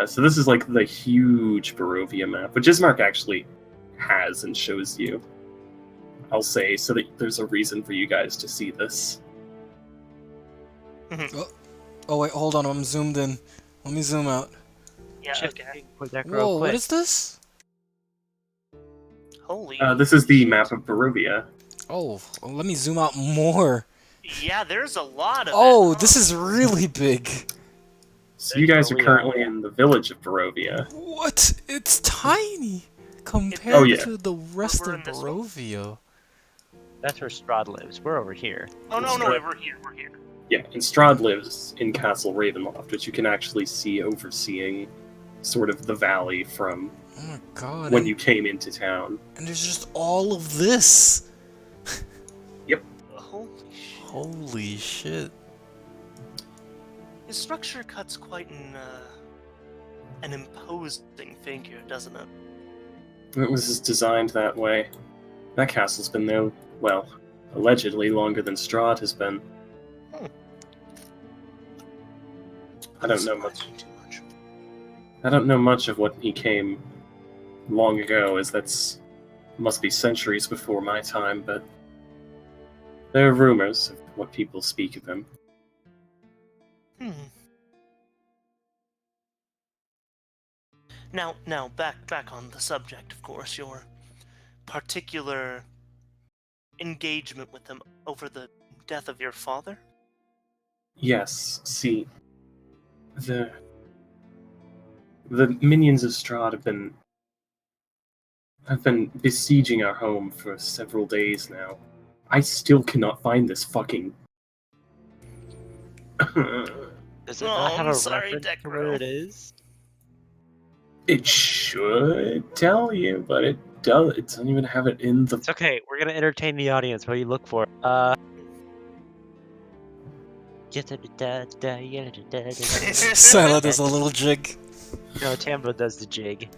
Speaker 5: So this is like the huge Barovia map, which Ismark actually has and shows you. I'll say, so that there's a reason for you guys to see this.
Speaker 1: Oh wait, hold on, I'm zoomed in. Let me zoom out.
Speaker 2: Yeah,
Speaker 4: Shift
Speaker 2: okay.
Speaker 4: for Decro
Speaker 1: Whoa,
Speaker 4: quick.
Speaker 1: what is this?
Speaker 2: Holy.
Speaker 5: This is the
Speaker 2: shit.
Speaker 5: map of Barovia.
Speaker 1: Oh, let me zoom out more.
Speaker 2: Yeah, there's a lot of
Speaker 1: Oh,
Speaker 2: it.
Speaker 1: this is really big.
Speaker 5: So you guys are
Speaker 4: Literally,
Speaker 5: currently in the village of Barovia.
Speaker 1: What? It's tiny compared
Speaker 5: Oh, yeah.
Speaker 1: to the rest
Speaker 2: We're
Speaker 1: of
Speaker 2: in this one?
Speaker 1: Barovia.
Speaker 4: That's where Strahd lives. We're over here.
Speaker 2: Oh, no, we're here.
Speaker 5: Yeah, and Strahd lives in Castle Ravenloft, which you can actually see overseeing sort of the valley from
Speaker 1: Oh my god.
Speaker 5: when
Speaker 1: and,
Speaker 5: you came into town.
Speaker 1: and there's just all of this.
Speaker 2: Holy shit.
Speaker 1: Holy shit.
Speaker 2: His structure cuts quite an imposing figure, doesn't it?
Speaker 5: It was designed that way. That castle's been there, well, allegedly longer than Strahd has been. I don't know much.
Speaker 2: Too much.
Speaker 5: I don't know much of what he came long ago, as that's must be centuries before my time, but there are rumors of what people speak of him.
Speaker 2: Now, back on the subject, of course, your particular engagement with him over the death of your father?
Speaker 5: Yes, see, The minions of Strahd have been besieging our home for several days now. I still cannot find this fucking.
Speaker 4: Does it
Speaker 2: Oh,
Speaker 4: not have
Speaker 2: I'm
Speaker 4: a
Speaker 2: sorry,
Speaker 4: reference to where
Speaker 2: Decro.
Speaker 4: it is?
Speaker 5: It should tell you, but it does. It doesn't even have it in the.
Speaker 4: It's okay. We're gonna entertain the audience while you look for it.
Speaker 1: Scylla does a little jig.
Speaker 4: No, Tambo does the jig.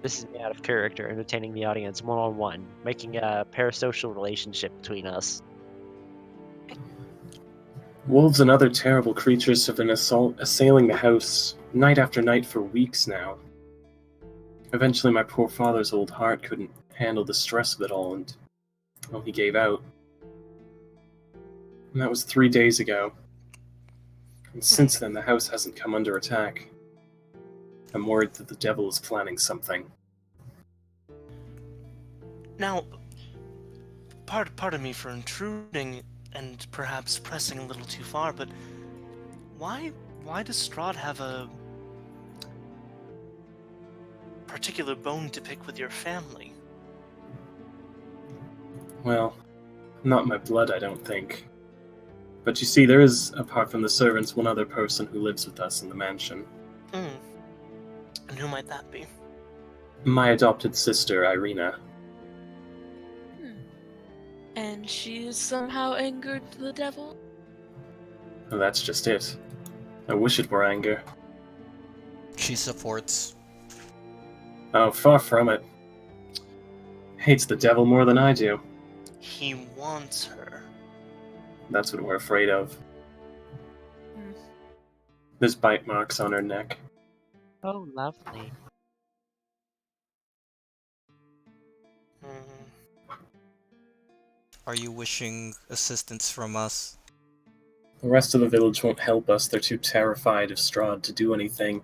Speaker 4: This is me out of character, entertaining the audience one-on-one, making a parasocial relationship between us.
Speaker 5: Wolves and other terrible creatures have been assailing the house night after night for weeks now. Eventually, my poor father's old heart couldn't handle the stress of it all, and well, he gave out. And that was 3 days ago. And since then, the house hasn't come under attack. I'm worried that the devil is planning something.
Speaker 2: Now, pardon me for intruding and perhaps pressing a little too far, but why does Strahd have a particular bone to pick with your family?
Speaker 5: Well, not my blood, I don't think. But you see, there is, apart from the servants, one other person who lives with us in the mansion.
Speaker 2: And who might that be?
Speaker 5: My adopted sister, Irina.
Speaker 3: And she is somehow angered the devil?
Speaker 5: Well, that's just it. I wish it were anger.
Speaker 1: She supports.
Speaker 5: Oh, far from it. Hates the devil more than I do.
Speaker 2: He wants her.
Speaker 5: That's what we're afraid of. There's bite marks on her neck.
Speaker 4: Oh, lovely.
Speaker 1: Are you wishing assistance from us?
Speaker 5: The rest of the village won't help us. They're too terrified of Strahd to do anything.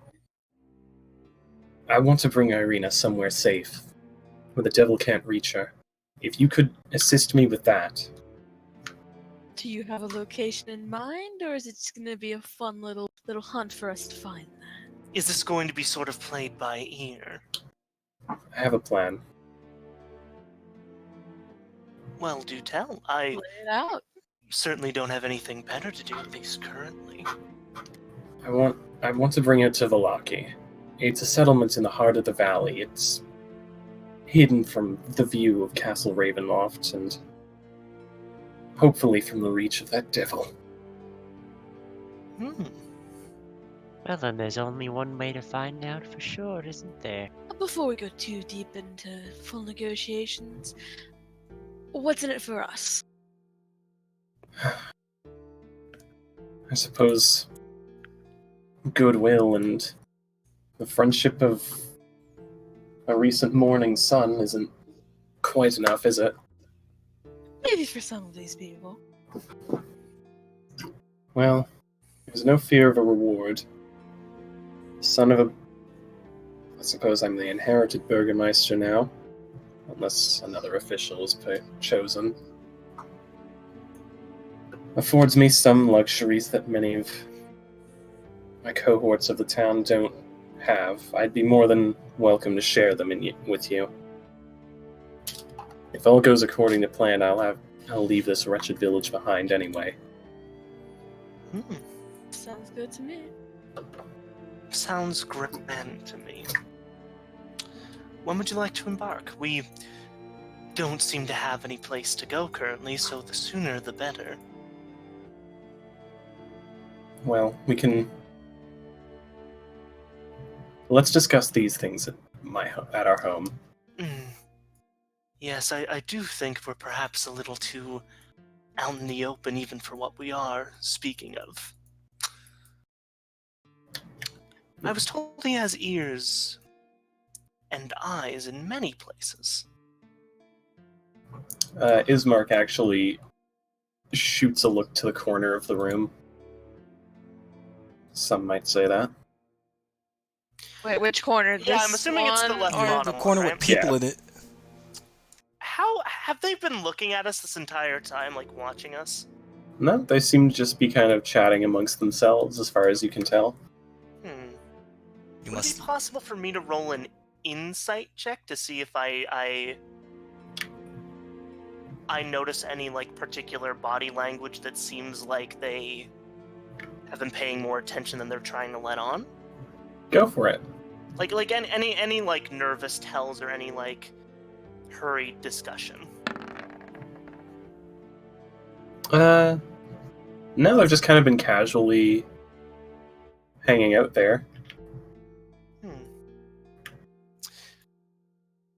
Speaker 5: I want to bring Irina somewhere safe, where the devil can't reach her. If you could assist me with that.
Speaker 3: Do you have a location in mind, or is it just gonna be a fun little hunt for us to find that?
Speaker 2: Is this going to be sort of played by ear?
Speaker 5: I have a plan.
Speaker 2: Well, do tell. I
Speaker 3: Play it out.
Speaker 2: certainly don't have anything better to do, at least currently.
Speaker 5: I want to bring it to Valaki. It's a settlement in the heart of the valley. It's hidden from the view of Castle Ravenloft, and hopefully from the reach of that devil.
Speaker 4: Well, then there's only one way to find out for sure, isn't there?
Speaker 3: Before we go too deep into full negotiations, what's in it for us?
Speaker 5: I suppose goodwill and the friendship of a recent morning sun isn't quite enough, is it?
Speaker 3: Maybe for some of these people.
Speaker 5: Well, there's no fear of a reward. Son of a... I suppose I'm the inherited Burgermeister now, unless another official is chosen. Affords me some luxuries that many of my cohorts of the town don't have. I'd be more than welcome to share them with you. If all goes according to plan, I'll leave this wretched village behind anyway.
Speaker 3: Sounds good to me.
Speaker 2: Sounds grand to me. When would you like to embark? We don't seem to have any place to go currently, so the sooner the better.
Speaker 5: Well, we can... Let's discuss these things at our home.
Speaker 2: Yes, I do think we're perhaps a little too out in the open even for what we are, speaking of. I was told he has ears and eyes in many places.
Speaker 5: Ismark actually shoots a look to the corner of the room. Some might say that.
Speaker 3: Wait, which corner?
Speaker 2: Yeah,
Speaker 3: This
Speaker 2: I'm assuming it's the
Speaker 3: one
Speaker 2: left
Speaker 3: or
Speaker 2: bottom.
Speaker 1: The corner
Speaker 2: one,
Speaker 1: with
Speaker 2: right?
Speaker 1: people
Speaker 5: Yeah.
Speaker 1: in it.
Speaker 2: How have they been looking at us this entire time, like watching us?
Speaker 5: No, they seem to just be kind of chatting amongst themselves, as far as you can tell.
Speaker 1: You
Speaker 2: Would it
Speaker 1: must.
Speaker 2: be possible for me to roll an insight check to see if I notice any like particular body language that seems like they have been paying more attention than they're trying to let on?
Speaker 5: Go for it.
Speaker 2: Like any like nervous tells or any like hurried discussion.
Speaker 5: No, they've just kind of been casually hanging out there.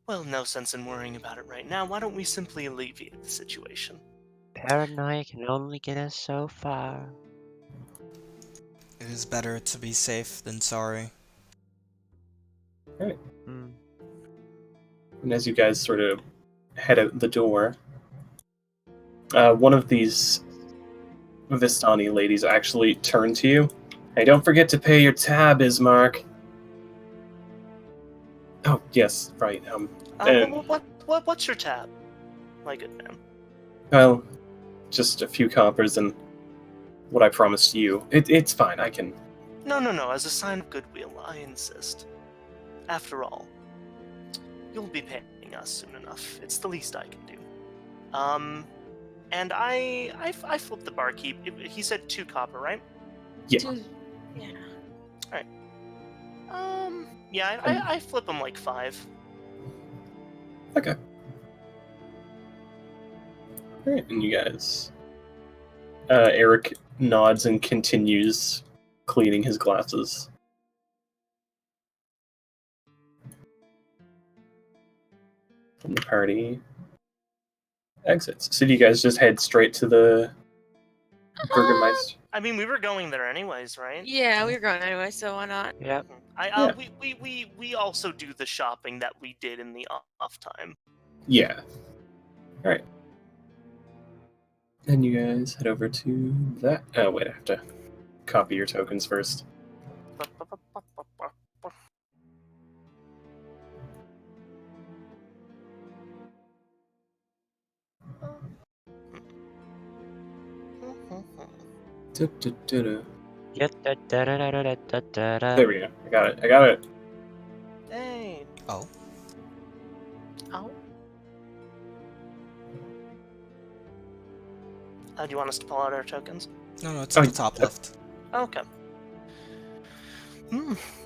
Speaker 2: Well, no sense in worrying about it right now. Why don't we simply alleviate the situation?
Speaker 4: Paranoia can only get us so far.
Speaker 1: It is better to be safe than sorry.
Speaker 4: Hmm.
Speaker 5: And as you guys sort of head out the door, one of these Vistani ladies actually turned to you. Hey, don't forget to pay your tab, Ismark. Oh, yes, right.
Speaker 2: What's your tab? My good man.
Speaker 5: Well, just a few coppers and what I promised you. It's fine, I can...
Speaker 2: No. As a sign of goodwill, I insist. After all, you'll be paying us soon enough. It's the least I can do. And I flipped the barkeep. He said 2 copper, right?
Speaker 5: Yeah.
Speaker 3: Yeah.
Speaker 2: Yeah, I flip him like 5.
Speaker 5: Okay. Alright, and you guys... Eric nods and continues cleaning his glasses. And the party exits. So do you guys just head straight to the Burgermeister?
Speaker 2: I mean, we were going there anyways, right?
Speaker 3: Yeah, we were going anyway, so why not?
Speaker 4: Yep.
Speaker 5: Yeah.
Speaker 2: We also do the shopping that we did in the off time.
Speaker 5: Yeah. Alright. And you guys head over to that. Oh, wait, I have to copy your tokens first. Da-da-da-da.
Speaker 4: Da-da-da-da-da-da-da.
Speaker 5: There we go. I got it.
Speaker 2: Hey.
Speaker 1: Oh,
Speaker 2: Oh. Do you want us to pull out our tokens?
Speaker 1: no, it's
Speaker 5: Oh,
Speaker 1: at the top left.
Speaker 2: Okay.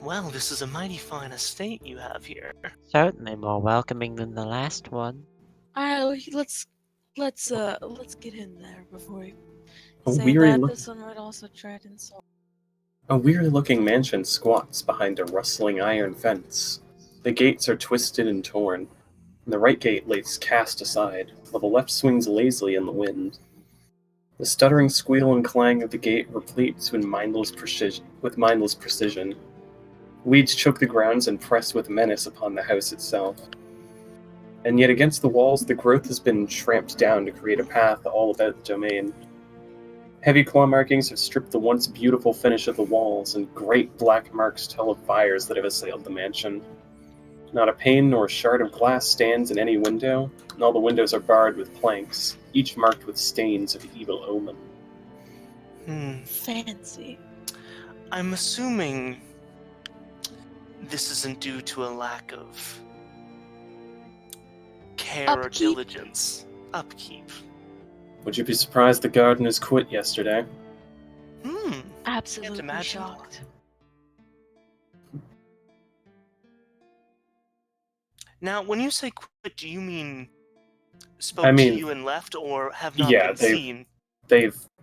Speaker 2: Well, this is a mighty fine estate you have here.
Speaker 4: Certainly more welcoming than the last one.
Speaker 3: Let's get in there before we
Speaker 5: A
Speaker 3: say
Speaker 5: weary
Speaker 3: that.
Speaker 5: look.
Speaker 3: This one might also try to insult.
Speaker 5: A weary-looking mansion squats behind a rustling iron fence. The gates are twisted and torn, and the right gate lays cast aside, while the left swings lazily in the wind. The stuttering squeal and clang of the gate replete with mindless precision. Weeds choke the grounds and press with menace upon the house itself. And yet against the walls the growth has been tramped down to create a path all about the domain. Heavy claw markings have stripped the once beautiful finish of the walls, and great black marks tell of fires that have assailed the mansion. Not a pane nor a shard of glass stands in any window, and all the windows are barred with planks, each marked with stains of evil omen.
Speaker 3: Fancy.
Speaker 2: I'm assuming this isn't due to a lack of care or
Speaker 3: Upkeep?
Speaker 2: diligence. Upkeep.
Speaker 5: Would you be surprised the gardeners quit yesterday?
Speaker 3: Absolutely
Speaker 2: imagine.
Speaker 3: shocked.
Speaker 2: Now, when you say quit, do you mean spoke
Speaker 5: I mean,
Speaker 2: to you and left, or have not
Speaker 5: yeah,
Speaker 2: been
Speaker 5: they've-
Speaker 2: seen?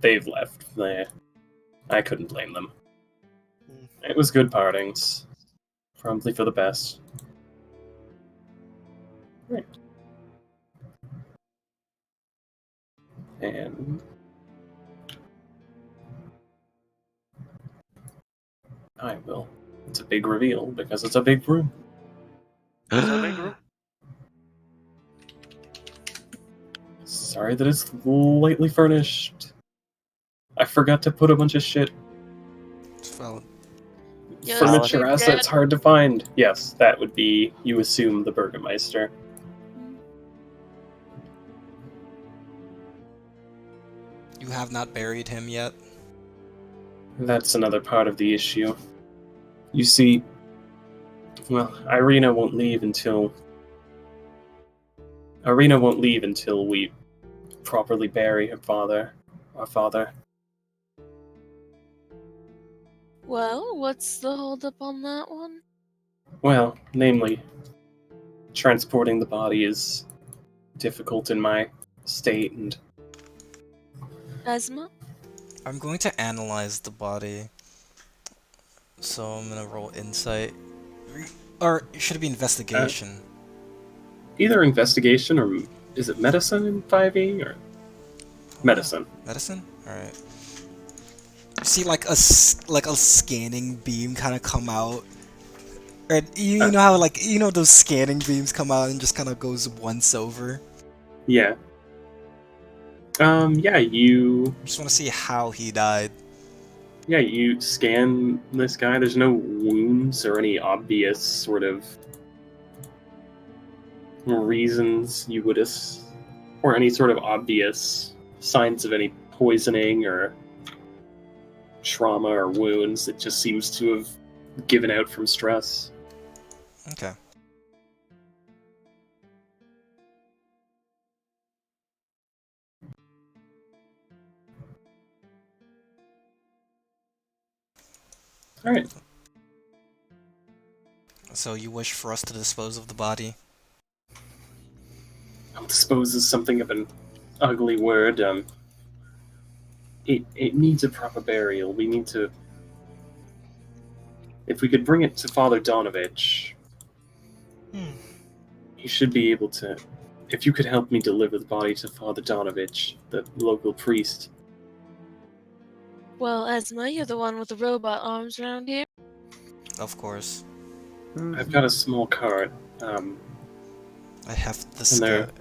Speaker 5: They've left. I couldn't blame them. It was good partings. Probably for the best. Right. And I will. It's a big reveal because it's a big room.
Speaker 2: So big room.
Speaker 5: Sorry that it's lightly furnished. I forgot to put a bunch of shit.
Speaker 1: Well,
Speaker 3: Yes,
Speaker 5: Furniture
Speaker 3: big
Speaker 5: assets
Speaker 3: dad.
Speaker 5: hard to find. Yes, that would be, you assume, the Burgermeister.
Speaker 1: you have not buried him yet.
Speaker 5: That's another part of the issue. You see, Well, Irina won't leave until we properly bury our father.
Speaker 3: Well, what's the holdup on that one?
Speaker 5: Well, namely, transporting the body is difficult in my state, and
Speaker 3: Esma?
Speaker 1: I'm going to analyze the body, so I'm gonna roll insight. Or should it be investigation?
Speaker 5: either investigation or is it medicine in 5e or medicine?
Speaker 1: Medicine? Alright. You see like like a scanning beam kind of come out. Or you know how like those scanning beams come out and just kind of goes once over.
Speaker 5: Yeah. Yeah, you
Speaker 1: Just want to see how he died.
Speaker 5: you scan this guy. There's no wounds or any obvious sort of reasons you would or any sort of obvious signs of any poisoning or trauma or wounds. It just seems to have given out from stress.
Speaker 1: Okay.
Speaker 5: All right.
Speaker 1: So you wish for us to dispose of the body?
Speaker 5: I'll dispose is something of an ugly word. It needs a proper burial. We need to. If we could bring it to Father Donovich, he should be able to. If you could help me deliver the body to Father Donovich, the local priest.
Speaker 3: Well, Esma, you're the one with the robot arms around here.
Speaker 1: Of course.
Speaker 5: I've got a small cart.
Speaker 1: I have the
Speaker 5: And there-
Speaker 1: sky.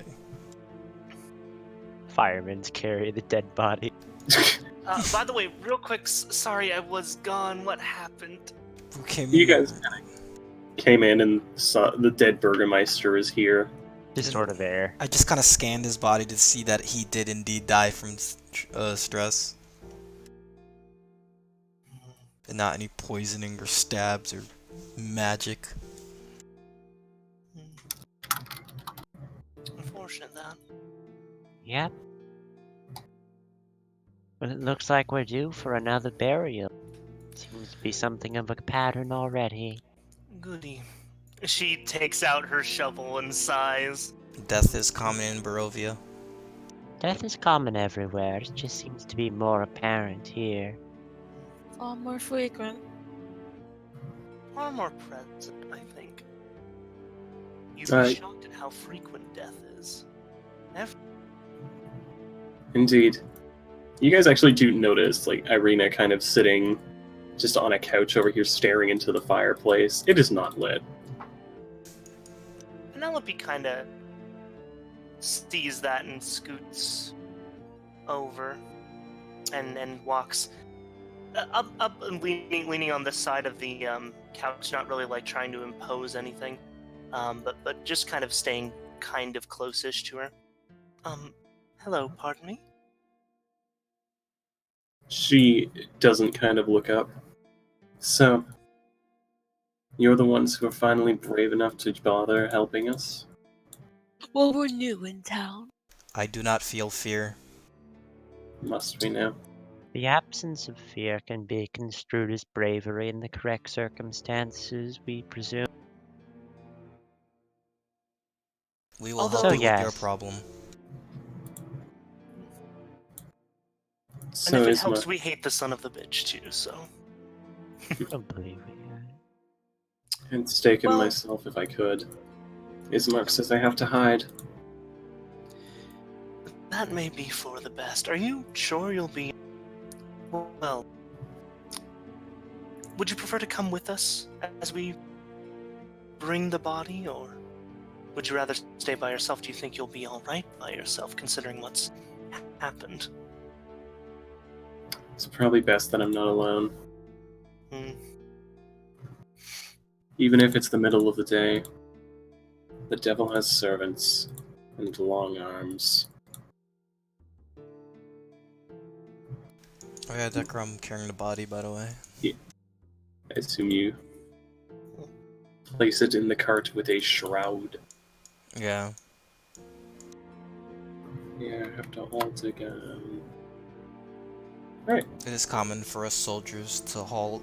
Speaker 4: Firemen's carry the dead body.
Speaker 2: By the way, real quick, sorry I was gone. What happened?
Speaker 1: Who came
Speaker 5: You
Speaker 1: in?
Speaker 5: guys came in and saw the dead Burgermeister is here.
Speaker 4: Just sort of there.
Speaker 1: I just kind of scanned his body to see that he did indeed die from stress. And not any poisoning or stabs or magic.
Speaker 2: Unfortunate that.
Speaker 4: Yep. Well, it looks like we're due for another burial. Seems to be something of a pattern already.
Speaker 2: Goody. She takes out her shovel and sighs.
Speaker 1: Death is common in Barovia.
Speaker 4: Death is common everywhere, it just seems to be more apparent here.
Speaker 3: Far more frequent.
Speaker 2: Far more present, I think. You'd
Speaker 5: Right.
Speaker 2: be shocked at how frequent death is.
Speaker 5: Indeed. You guys actually do notice, like, Irina kind of sitting just on a couch over here staring into the fireplace. It is not lit.
Speaker 2: Penelope kind of sees that and scoots over and walks up and leaning on the side of the couch, not really like trying to impose anything, but just kind of staying kind of close-ish to her. Hello, pardon me?
Speaker 5: She doesn't kind of look up. So, you're the ones who are finally brave enough to bother helping us?
Speaker 3: Well, we're new in town.
Speaker 1: I do not feel fear.
Speaker 5: Must we now?
Speaker 4: The absence of fear can be construed as bravery in the correct circumstances, we presume.
Speaker 1: We will
Speaker 2: Although-
Speaker 1: help
Speaker 4: So
Speaker 1: you with your
Speaker 4: yes.
Speaker 1: problem.
Speaker 2: And
Speaker 5: So
Speaker 2: if it
Speaker 5: is
Speaker 2: helps, we hate the son of the bitch too, so...
Speaker 4: Don't believe it.
Speaker 5: I'd stake in
Speaker 2: Well-
Speaker 5: myself if I could. Ismark says I have to hide.
Speaker 2: That may be for the best. Are you sure you'll be... Well... Would you prefer to come with us as we bring the body, or would you rather stay by yourself? Do you think you'll be alright by yourself, considering what's happened?
Speaker 5: It's probably best that I'm not alone.
Speaker 2: Hmm.
Speaker 5: Even if it's the middle of the day. The devil has servants and long arms.
Speaker 1: Oh yeah, Dekra, I'm carrying the body, by the way.
Speaker 5: I assume you place it in the cart with a shroud.
Speaker 1: Yeah.
Speaker 5: Yeah, I have to halt again. Right.
Speaker 1: It is common for us soldiers to haul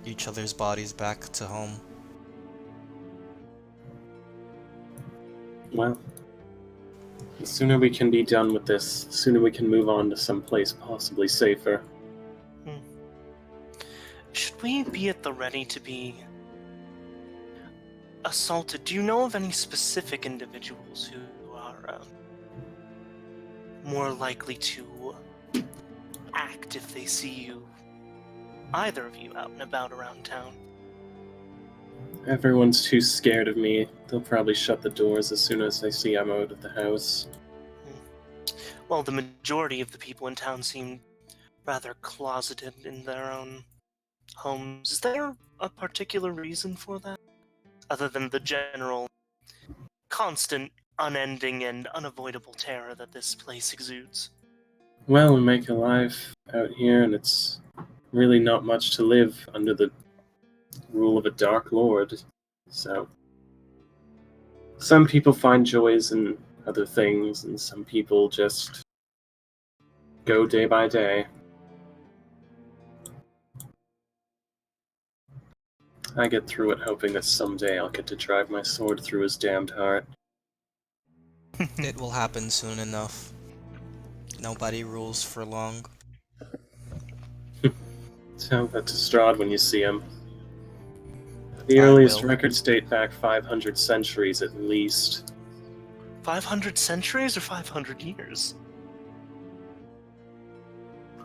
Speaker 1: each other's bodies back to home.
Speaker 5: Well, the sooner we can be done with this, the sooner we can move on to someplace possibly safer.
Speaker 2: Should we be at the ready to be assaulted? Do you know of any specific individuals who are more likely to act if they see you, either of you, out and about around town?
Speaker 5: Everyone's too scared of me. They'll probably shut the doors as soon as they see I'm out of the house.
Speaker 2: Well, the majority of the people in town seem rather closeted in their own homes. Is there a particular reason for that? Other than the general, constant, unending, and unavoidable terror that this place exudes?
Speaker 5: Well, we make a life out here, and it's really not much to live under the rule of a Dark Lord. So, some people find joys in other things, and some people just go day by day. I get through it hoping that someday I'll get to drive my sword through his damned heart.
Speaker 1: It will happen soon enough. Nobody rules for long.
Speaker 5: Tell that to Strahd when you see him. The
Speaker 1: I
Speaker 5: earliest
Speaker 1: will.
Speaker 5: records date back 500 centuries at least.
Speaker 2: 500 centuries or 500 years?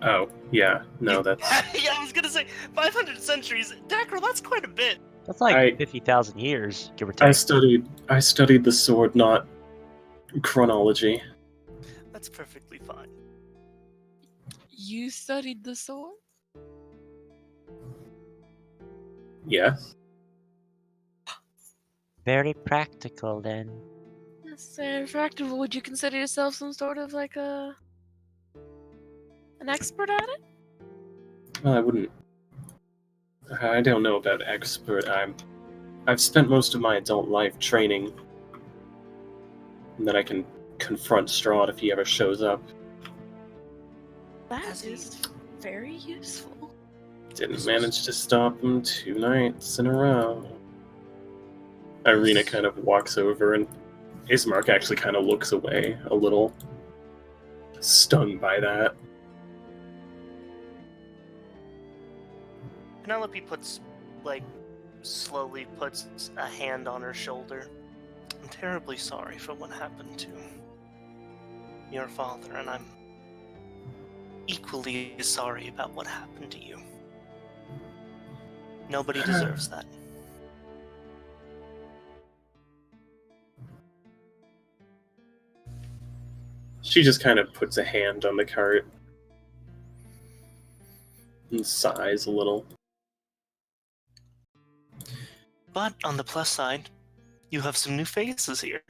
Speaker 5: Oh, yeah, no, that's...
Speaker 2: Yeah, I was gonna say 500 centuries. Dacryl, that's quite a bit.
Speaker 4: That's like
Speaker 5: I-
Speaker 4: 50,000 years, give or
Speaker 5: I
Speaker 4: take.
Speaker 5: studied the sword, not chronology.
Speaker 2: That's perfectly fine.
Speaker 3: You studied the sword?
Speaker 5: Yes.
Speaker 4: Very practical then.
Speaker 3: That's very attractive. Would you consider yourself some sort of like an expert at it?
Speaker 5: Well, I wouldn't... I don't know about expert. I've spent most of my adult life training. And then I can confront Strahd if he ever shows up.
Speaker 3: That
Speaker 2: Has he-
Speaker 3: is very useful.
Speaker 5: Didn't manage to stop him 2 nights in a row. Irina kind of walks over, and Ismark actually kind of looks away a little, stung by that.
Speaker 2: Penelope slowly puts a hand on her shoulder. I'm terribly sorry for what happened to your father, and I'm equally as sorry about what happened to you. Nobody deserves that.
Speaker 5: She just kind of puts a hand on the cart and sighs a little.
Speaker 2: But on the plus side, you have some new faces here.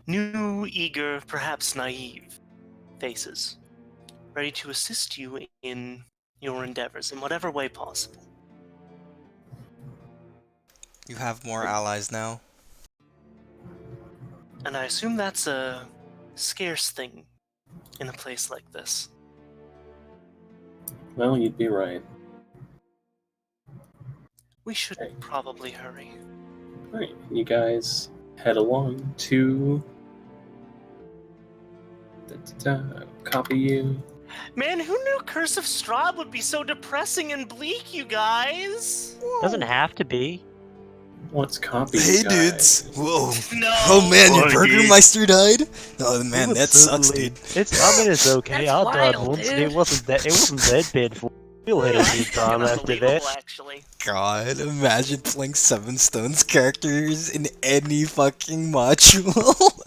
Speaker 2: New, eager, perhaps naive faces. Ready to assist you in your endeavors in whatever way possible.
Speaker 1: You have more allies now.
Speaker 2: And I assume that's a scarce thing in a place like this.
Speaker 5: Well, you'd be right.
Speaker 2: We should
Speaker 5: Okay.
Speaker 2: probably hurry.
Speaker 5: Alright, you guys head along to... Copy you.
Speaker 2: Man, who knew Curse of Strahd would be so depressing and bleak, you guys?
Speaker 4: Doesn't have to be.
Speaker 5: What's copy
Speaker 1: Hey
Speaker 5: you guys?
Speaker 1: dudes! Whoa!
Speaker 2: No!
Speaker 1: Oh man, your
Speaker 4: Oh,
Speaker 1: Burgermeister died? Oh man,
Speaker 4: It
Speaker 1: that sucks,
Speaker 4: certainly-
Speaker 1: dude.
Speaker 4: I mean, it's okay.
Speaker 3: That's
Speaker 4: I died
Speaker 3: wild,
Speaker 4: once, and
Speaker 3: dude.
Speaker 4: it wasn't that painful. We'll hit a
Speaker 2: That's
Speaker 4: good time
Speaker 2: fucking
Speaker 4: after
Speaker 2: unbelievable,
Speaker 4: that.
Speaker 2: actually.
Speaker 1: God, imagine playing Seven Stones characters in any fucking module.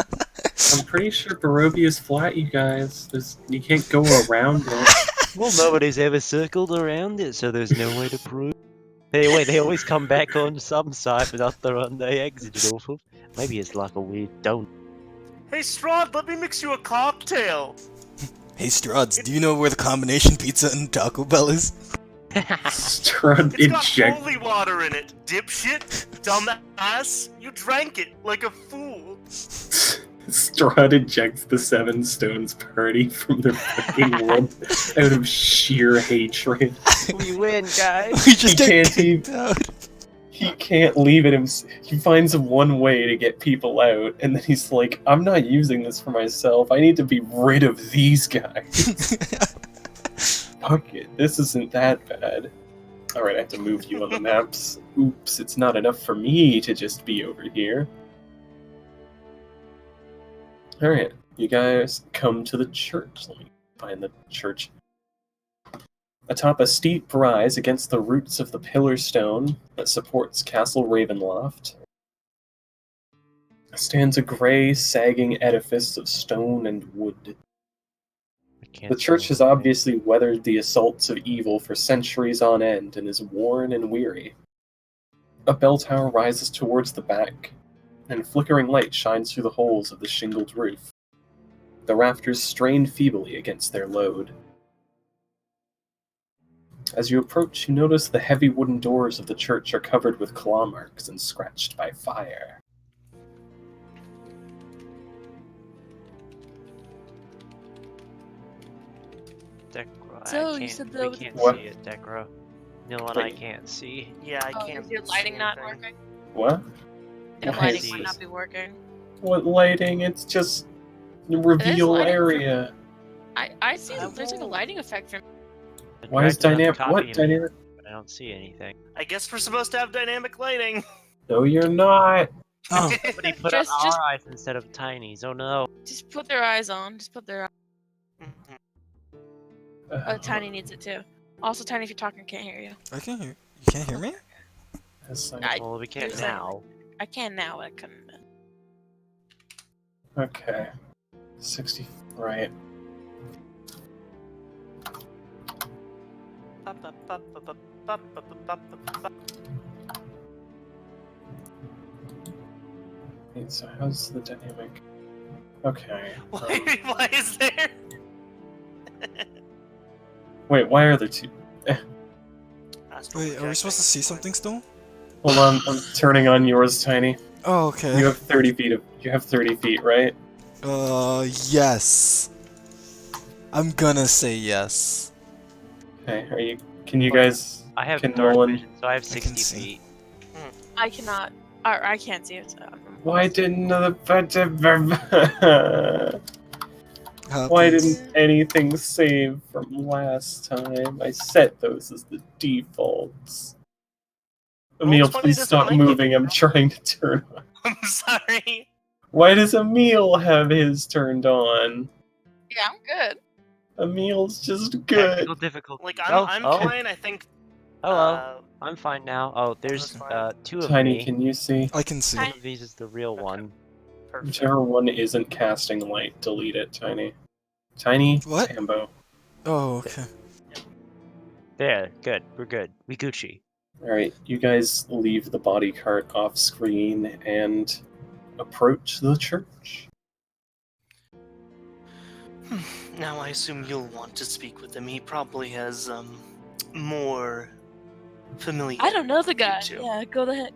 Speaker 5: I'm pretty sure Barovia's flat, you guys. You can't go around it.
Speaker 4: Well, nobody's ever circled around it, so there's no way to prove. Hey, wait, they always come back on some side, but not the one they exited off of. Maybe it's like a weird donut.
Speaker 2: Hey, Strahd, let me mix you a cocktail!
Speaker 1: Hey Struds, do you know where the combination pizza and Taco Bell is?
Speaker 5: Strahd
Speaker 2: It's got
Speaker 5: eject.
Speaker 2: holy water in it, dipshit, dumbass. You drank it like a fool.
Speaker 5: Strahd ejects the Seven Stones party from their fucking world out of sheer hatred.
Speaker 4: We win, guys.
Speaker 1: We just
Speaker 5: He
Speaker 1: get
Speaker 5: can't
Speaker 1: kicked out.
Speaker 5: He can't leave it. He finds one way to get people out, and then he's like, "I'm not using this for myself. I need to be rid of these guys." Fuck it. This isn't that bad. Alright, I have to move you on the maps. Oops, it's not enough for me to just be over here. Alright, you guys come to the church. Let me find the church. Atop a steep rise against the roots of the pillar stone that supports Castle Ravenloft stands a grey, sagging edifice of stone and wood. The church has obviously weathered the assaults of evil for centuries on end and is worn and weary. A bell tower rises towards the back, and flickering light shines through the holes of the shingled roof. The rafters strain feebly against their load. As you approach, you notice the heavy wooden doors of the church are covered with claw marks and scratched by fire.
Speaker 4: Decro,
Speaker 3: So,
Speaker 4: I
Speaker 3: you
Speaker 4: can't,
Speaker 3: said
Speaker 4: we
Speaker 3: that was-
Speaker 4: can't
Speaker 5: What?
Speaker 4: see it, Decro. Neil and I can't see.
Speaker 2: Yeah, I
Speaker 3: Oh,
Speaker 2: can't.
Speaker 3: is your
Speaker 2: see
Speaker 3: lighting not
Speaker 2: anything.
Speaker 3: working?
Speaker 5: What?
Speaker 3: Your
Speaker 5: Why
Speaker 3: lighting
Speaker 5: is
Speaker 3: might
Speaker 5: this-
Speaker 3: not be working.
Speaker 5: What lighting? It's just the reveal
Speaker 3: lighting for-
Speaker 5: area.
Speaker 3: I see
Speaker 2: I
Speaker 3: that there's like a
Speaker 2: won't.
Speaker 3: lighting effect from.
Speaker 4: The
Speaker 5: Why is
Speaker 4: director's on
Speaker 5: dynamic?
Speaker 4: top
Speaker 5: What
Speaker 4: of you,
Speaker 5: dynamic?
Speaker 4: but I don't see anything.
Speaker 2: I guess we're supposed to have dynamic lighting.
Speaker 5: No, you're not.
Speaker 1: Oh,
Speaker 4: Somebody put
Speaker 3: Just-
Speaker 4: on
Speaker 3: just-
Speaker 4: our eyes instead of Tiny's. Oh no.
Speaker 3: Just put their eyes on. Just put their.
Speaker 2: Mhm.
Speaker 3: Tiny needs it too. Also, Tiny, if you're talking, I can't hear you.
Speaker 1: I can hear. You can't hear me?
Speaker 5: Yes,
Speaker 4: Well, we can't
Speaker 3: There's
Speaker 4: now.
Speaker 3: I can now. I couldn't.
Speaker 5: Okay. 60. Right. Wait, so how's the dynamic? Okay.
Speaker 2: Why is there?
Speaker 5: Wait, why are there two?
Speaker 2: Astral
Speaker 1: Wait, are we supposed to see
Speaker 2: projecting.
Speaker 1: something still?
Speaker 5: Hold on, I'm turning on yours, Tiny.
Speaker 1: Oh, okay.
Speaker 5: You have 30 feet of. You have 30 feet, right?
Speaker 1: Yes. I'm gonna say yes.
Speaker 5: Okay. Are you? Can you guys?
Speaker 4: I have
Speaker 5: Can
Speaker 4: dark
Speaker 5: Nolan-
Speaker 4: vision, so I have
Speaker 1: I can
Speaker 4: 60
Speaker 1: see.
Speaker 4: feet.
Speaker 3: I cannot. Or I can't see it. So
Speaker 5: Why didn't the? Why
Speaker 1: Happens.
Speaker 5: didn't anything save from last time? I set those as the defaults. Emil,
Speaker 2: 20
Speaker 5: please
Speaker 2: doesn't
Speaker 5: stop
Speaker 2: like it.
Speaker 5: moving. I'm trying to turn on.
Speaker 2: I'm sorry.
Speaker 5: Why does Emil have his turned on?
Speaker 3: Yeah, I'm good.
Speaker 5: Emil's just good.
Speaker 4: Technical difficulty.
Speaker 2: Like
Speaker 4: oh,
Speaker 2: I'm
Speaker 4: oh,
Speaker 2: fine. I think.
Speaker 4: hello. I'm fine now. Oh, there's
Speaker 2: That's fine.
Speaker 4: two of
Speaker 5: Tiny,
Speaker 4: me.
Speaker 5: can you see?
Speaker 1: I can see.
Speaker 4: One of these is the real
Speaker 2: Okay.
Speaker 4: one.
Speaker 2: Perfect.
Speaker 5: Whichever one isn't casting light, delete it, Tiny. Tiny?
Speaker 1: What?
Speaker 5: Tambo.
Speaker 1: Oh, okay.
Speaker 4: There, good. We're good. We Gucci.
Speaker 5: Alright, you guys leave the body cart off screen and approach the church.
Speaker 2: Now I assume you'll want to speak with him. He probably has more familiar.
Speaker 3: I don't know the guy.
Speaker 2: too.
Speaker 3: Yeah, go ahead.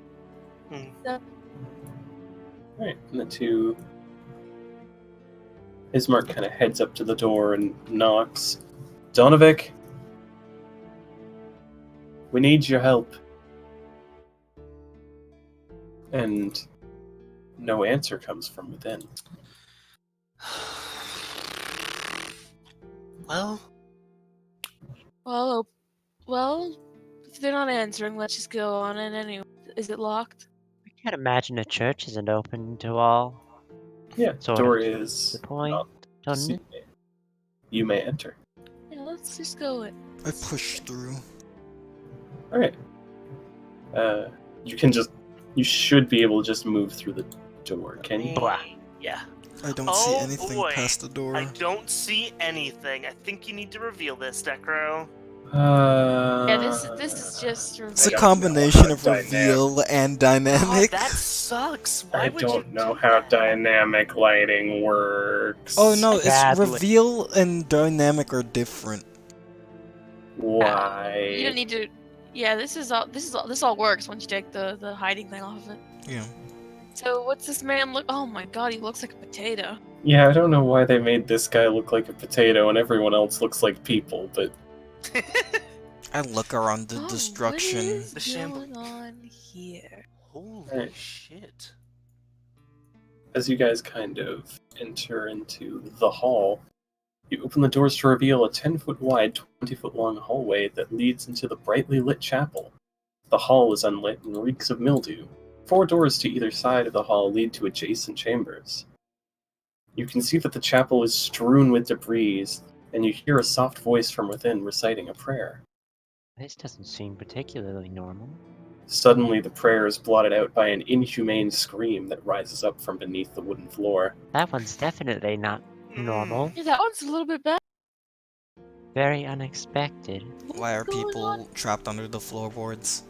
Speaker 5: Alright, and the two. Ismark kind of heads up to the door and knocks. Donovic, we need your help. And no answer comes from within.
Speaker 2: Well,
Speaker 3: Well, if they're not answering, let's just go on in anyway. Is it locked?
Speaker 4: I can't imagine a church isn't open to all.
Speaker 5: Yeah,
Speaker 4: Sort
Speaker 5: door
Speaker 4: of
Speaker 5: is
Speaker 4: the point,
Speaker 5: not
Speaker 4: doesn't it?
Speaker 5: seated. You may enter.
Speaker 3: Yeah, let's just go in.
Speaker 1: I pushed through.
Speaker 5: Alright. You should be able to just move through the door, can you?
Speaker 2: yeah.
Speaker 1: I don't
Speaker 2: Oh,
Speaker 1: see anything
Speaker 2: boy.
Speaker 1: past the door.
Speaker 2: I don't see anything. I think you need to reveal this, Decro.
Speaker 3: Yeah, this is just.
Speaker 1: It's a
Speaker 5: I don't
Speaker 1: combination
Speaker 5: know
Speaker 1: of
Speaker 5: how
Speaker 1: reveal and
Speaker 2: God,
Speaker 1: dynamic.
Speaker 2: that sucks. Why
Speaker 5: I
Speaker 2: would you
Speaker 5: don't know
Speaker 2: do
Speaker 5: how
Speaker 2: that?
Speaker 5: dynamic lighting works.
Speaker 1: Oh no, it's
Speaker 4: Badly.
Speaker 1: reveal and dynamic are different.
Speaker 5: Why?
Speaker 3: You don't need to. Yeah, this all works once you take the hiding thing off of it.
Speaker 1: Yeah.
Speaker 3: So what's this man look? Oh my god, he looks like a potato.
Speaker 5: Yeah, I don't know why they made this guy look like a potato and everyone else looks like people, but
Speaker 1: I look around the
Speaker 3: Oh,
Speaker 1: destruction.
Speaker 3: What is
Speaker 2: The shamble-
Speaker 3: going on here?
Speaker 2: Holy
Speaker 5: Right.
Speaker 2: shit.
Speaker 5: as you guys kind of enter into the hall, you open the doors to reveal a 10-foot wide, 20-foot long hallway that leads into the brightly lit chapel. The hall is unlit and reeks of mildew. 4 doors to either side of the hall lead to adjacent chambers. You can see that the chapel is strewn with debris, and you hear a soft voice from within reciting a prayer.
Speaker 4: This doesn't seem particularly normal.
Speaker 5: Suddenly, the prayer is blotted out by an inhumane scream that rises up from beneath the wooden floor.
Speaker 4: That one's definitely not normal.
Speaker 3: Yeah, that one's a little bit bad.
Speaker 4: Very unexpected.
Speaker 1: Why are
Speaker 3: What's going
Speaker 1: people
Speaker 3: on?
Speaker 1: trapped under the floorboards?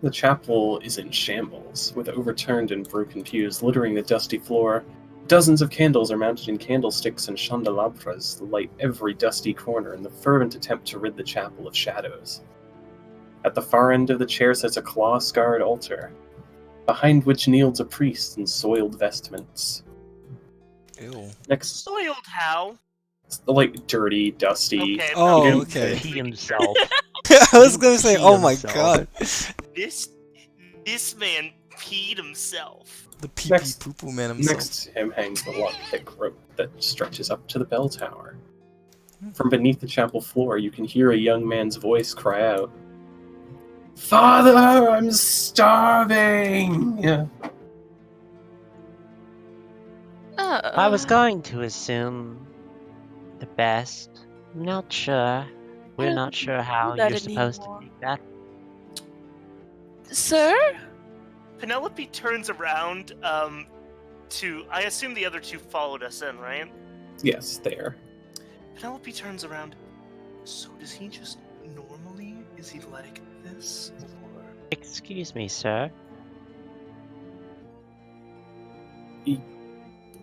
Speaker 5: The chapel is in shambles, with overturned and broken pews littering the dusty floor. Dozens of candles are mounted in candlesticks and candelabras that light every dusty corner in the fervent attempt to rid the chapel of shadows. At the far end of the chair sits a claw-scarred altar, behind which kneels a priest in soiled vestments.
Speaker 1: Ew.
Speaker 5: Next,
Speaker 2: Soiled how?
Speaker 5: like dirty, dusty.
Speaker 2: Okay.
Speaker 1: Oh,
Speaker 5: didn't
Speaker 1: okay.
Speaker 4: He himself.
Speaker 1: I was gonna say,
Speaker 4: He
Speaker 1: oh my
Speaker 4: himself.
Speaker 1: god.
Speaker 2: This man peed himself.
Speaker 1: The pee
Speaker 5: Next-
Speaker 1: poo poo man himself.
Speaker 5: Next to him hangs a long, thick rope that stretches up to the bell tower. From beneath the chapel floor, you can hear a young man's voice cry out, "Father, I'm starving!"
Speaker 4: I was going to assume the best. I'm not sure. We're
Speaker 3: don't
Speaker 4: not sure how
Speaker 3: that
Speaker 4: you're supposed
Speaker 3: anymore.
Speaker 4: to take that.
Speaker 3: Sir?
Speaker 2: Penelope turns around to. I assume the other 2 followed us in, right?
Speaker 5: Yes, there.
Speaker 2: Penelope turns around. So does he just normally? Is he like this? Or...
Speaker 4: Excuse me, sir.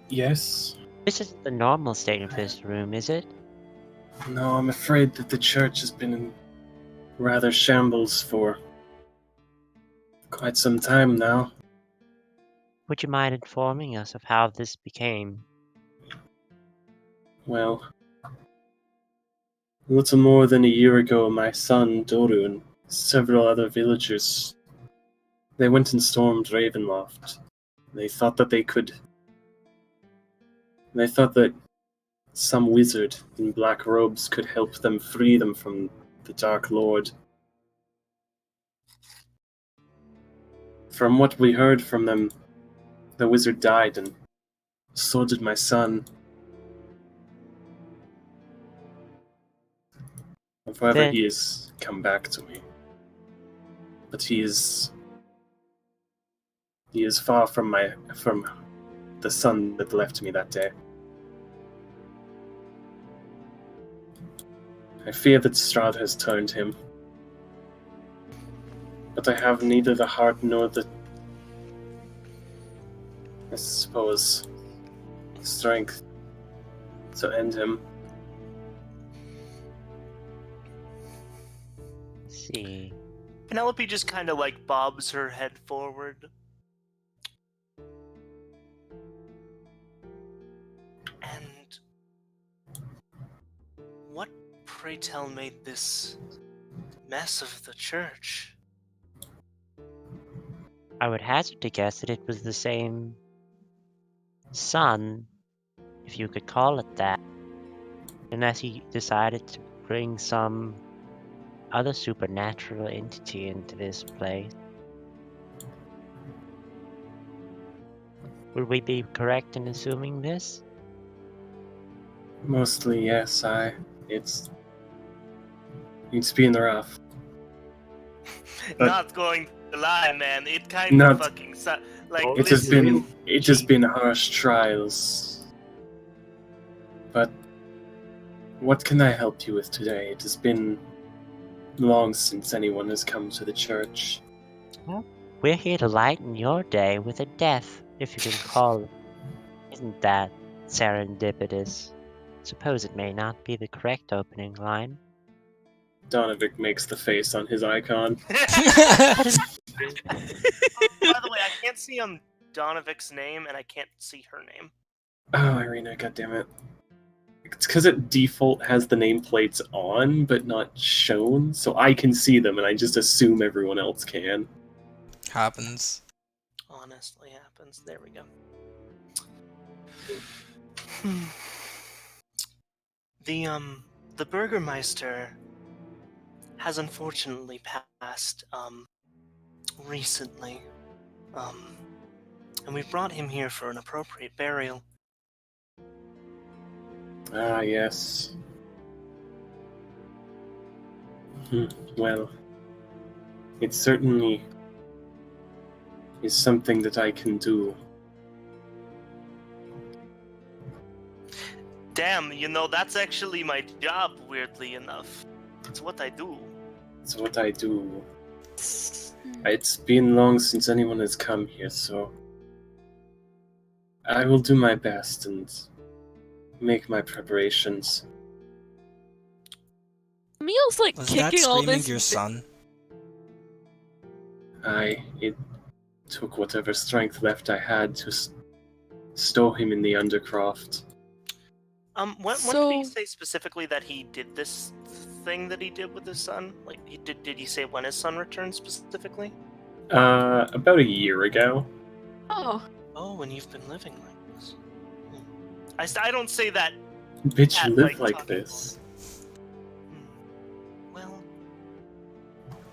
Speaker 5: Yes?
Speaker 4: This isn't the normal state of this room, is it?
Speaker 5: No, I'm afraid that the church has been in rather shambles for quite some time now.
Speaker 4: Would you mind informing us of how this became?
Speaker 5: Well, a little more than a year ago, my son, Doru, and several other villagers, they went and stormed Ravenloft. They thought that some wizard in black robes could help them free them from the Dark Lord. From what we heard from them, the wizard died, and so did my son. However,
Speaker 4: Then-
Speaker 5: he has come back to me. But he is far from the son that left me that day. I fear that Strahd has turned him. But I have neither the heart nor the, I suppose, strength to end him.
Speaker 4: Let's see.
Speaker 2: Penelope just kind of like bobs her head forward. And what, pray tell, made this mess of the church?
Speaker 4: I would hazard to guess that it was the same son, if you could call it that, unless he decided to bring some other supernatural entity into this place. Would we be correct in assuming this?
Speaker 5: Mostly, yes, it's been rough. But-
Speaker 2: Not going to lie, man. It kind
Speaker 5: Not-
Speaker 2: of fucking sucks. Like,
Speaker 5: It has
Speaker 2: listen,
Speaker 5: been harsh trials. But what can I help you with today? It has been long since anyone has come to the church.
Speaker 4: We're here to lighten your day with a death, if you can call it. Isn't that serendipitous? Suppose it may not be the correct opening line.
Speaker 5: Donovic makes the face on his icon.
Speaker 2: By the way, I can't see Donovic's name and I can't see her name.
Speaker 5: Oh, Irina, goddammit. It's because it default has the nameplates on, but not shown, so I can see them, and I just assume everyone else can.
Speaker 1: Happens.
Speaker 2: Honestly happens. There we go. The Burgermeister has unfortunately passed, recently. And we brought him here for an appropriate burial.
Speaker 5: Ah, yes. Well, it certainly is something that I can do.
Speaker 2: Damn, that's actually my job, weirdly enough. It's what I do.
Speaker 5: It's what I do. It's been long since anyone has come here, so I will do my best and make my preparations.
Speaker 3: Emil's like
Speaker 1: Was that
Speaker 3: kicking all
Speaker 1: screaming
Speaker 3: this.
Speaker 1: your son?
Speaker 5: It took whatever strength left I had to stow him in the Undercroft.
Speaker 2: When did he say specifically that he did this thing that he did with his son? Like, did he say when his son returned specifically?
Speaker 5: About a year ago.
Speaker 3: Oh.
Speaker 2: Oh, and you've been living like this. I don't say that.
Speaker 5: Bitch, you
Speaker 2: At,
Speaker 5: live
Speaker 2: like,
Speaker 5: like this.
Speaker 2: Well,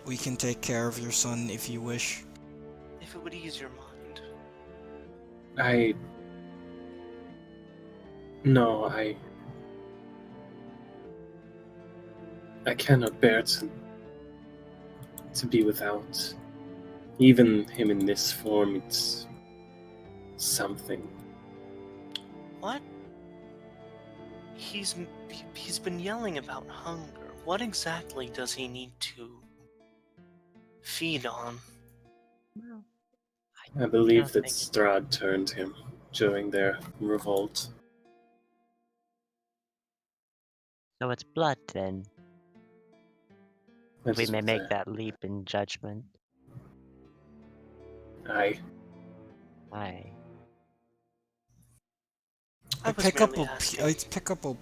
Speaker 1: We can take care of your son if you wish.
Speaker 2: if it would ease your mind.
Speaker 5: No, I cannot bear to be without. Even him in this form, it's something.
Speaker 2: What? He's been yelling about hunger. What exactly does he need to feed on?
Speaker 5: I believe
Speaker 4: don't
Speaker 5: that
Speaker 4: think-
Speaker 5: Strahd turned him during their revolt.
Speaker 4: So it's blood then.
Speaker 5: That
Speaker 4: We
Speaker 5: is
Speaker 4: may
Speaker 5: what
Speaker 4: make that leap in judgment.
Speaker 5: Aye.
Speaker 4: Aye.
Speaker 2: I was merely asking.
Speaker 1: I pick up a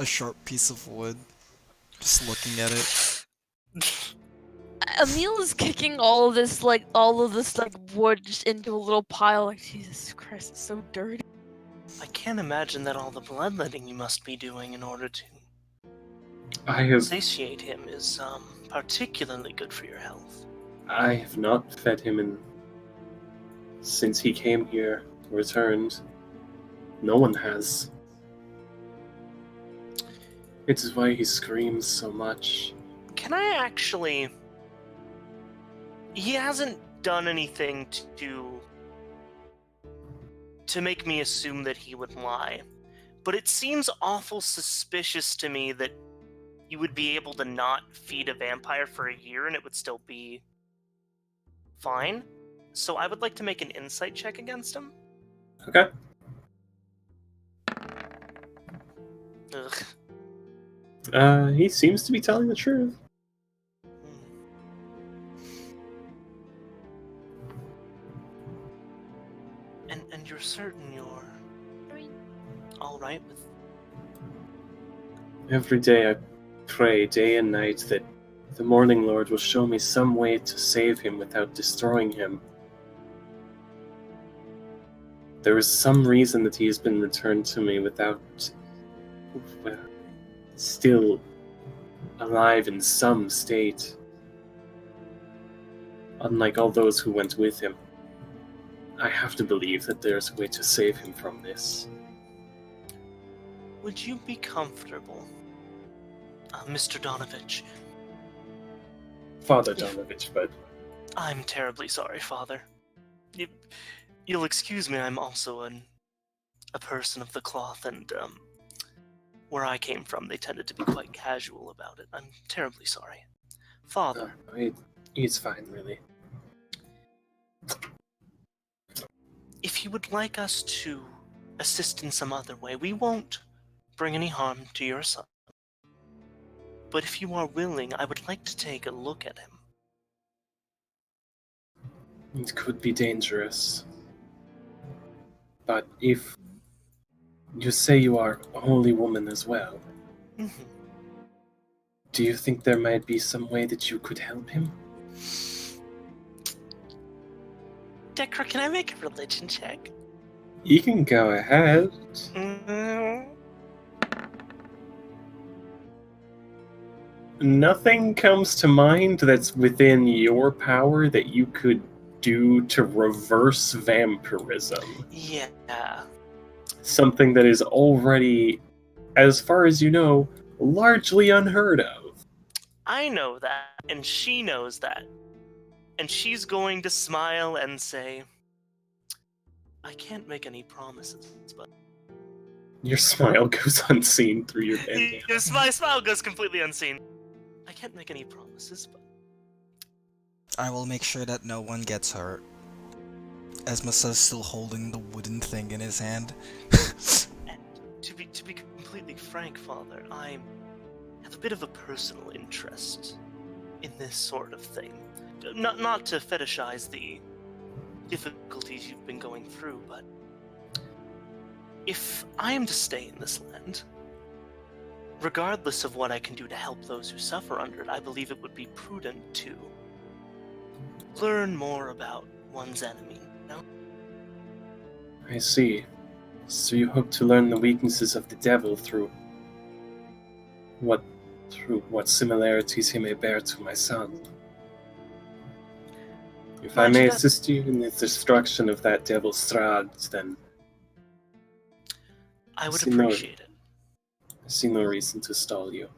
Speaker 1: sharp piece of wood. Just looking at it.
Speaker 3: Emil is kicking all of this wood just into a little pile. Like, Jesus Christ, it's so dirty.
Speaker 2: I can't imagine that all the bloodletting you must be doing in order to
Speaker 5: I have
Speaker 2: satiate him is particularly good for your health.
Speaker 5: I have not fed him since he came here, returned. No one has. It is why he screams so much.
Speaker 2: Can I actually... He hasn't done anything to make me assume that he would lie. But it seems awful suspicious to me that you would be able to not feed a vampire for a year and it would still be fine. So I would like to make an insight check against him.
Speaker 5: Okay.
Speaker 2: Ugh.
Speaker 5: He seems to be telling the truth.
Speaker 2: And you're certain you're alright with...
Speaker 5: Every day I pray, day and night, that the Morning Lord will show me some way to save him without destroying him. There is some reason that he has been returned to me without... still alive in some state. Unlike all those who went with him. I have to believe that there's a way to save him from this.
Speaker 2: Would you be comfortable, Mr. Donovich?
Speaker 5: Father Donovich, but...
Speaker 2: I'm terribly sorry, Father. You'll excuse me, I'm also a person of the cloth, and where I came from, they tended to be quite casual about it. I'm terribly sorry. Father.
Speaker 5: It's fine, really.
Speaker 2: If you would like us to assist in some other way, we won't bring any harm to your son. but if you are willing, I would like to take a look at him.
Speaker 5: It could be dangerous. But if you say you are a holy woman as well,
Speaker 2: Mhm.
Speaker 5: do you think there might be some way that you could help him?
Speaker 2: Dekra, can I make a religion check?
Speaker 5: You can go ahead.
Speaker 2: Mm,
Speaker 5: Nothing comes to mind that's within your power that you could do to reverse vampirism.
Speaker 2: yeah.
Speaker 5: Something that is already, as far as you know, largely unheard of.
Speaker 2: I know that, and she knows that. And she's going to smile and say, I can't make any promises, but...
Speaker 5: Your smile goes unseen through your bandana.
Speaker 2: My smile goes completely unseen. I can't make any promises, but...
Speaker 1: I will make sure that no one gets hurt. Esmasa's still holding the wooden thing in his hand.
Speaker 2: And to be completely frank, Father, I have a bit of a personal interest in this sort of thing. Not to fetishize the difficulties you've been going through, but if I am to stay in this land, regardless of what I can do to help those who suffer under it, I believe it would be prudent to learn more about one's enemy. No?
Speaker 5: I see. So you hope to learn the weaknesses of the devil through what similarities he may bear to my son. If I
Speaker 2: Mind
Speaker 5: may
Speaker 2: you, that-
Speaker 5: assist you in the destruction of that devil Strahd, then
Speaker 2: I would
Speaker 5: See, no.
Speaker 2: appreciate it.
Speaker 5: I see no reason to stall you.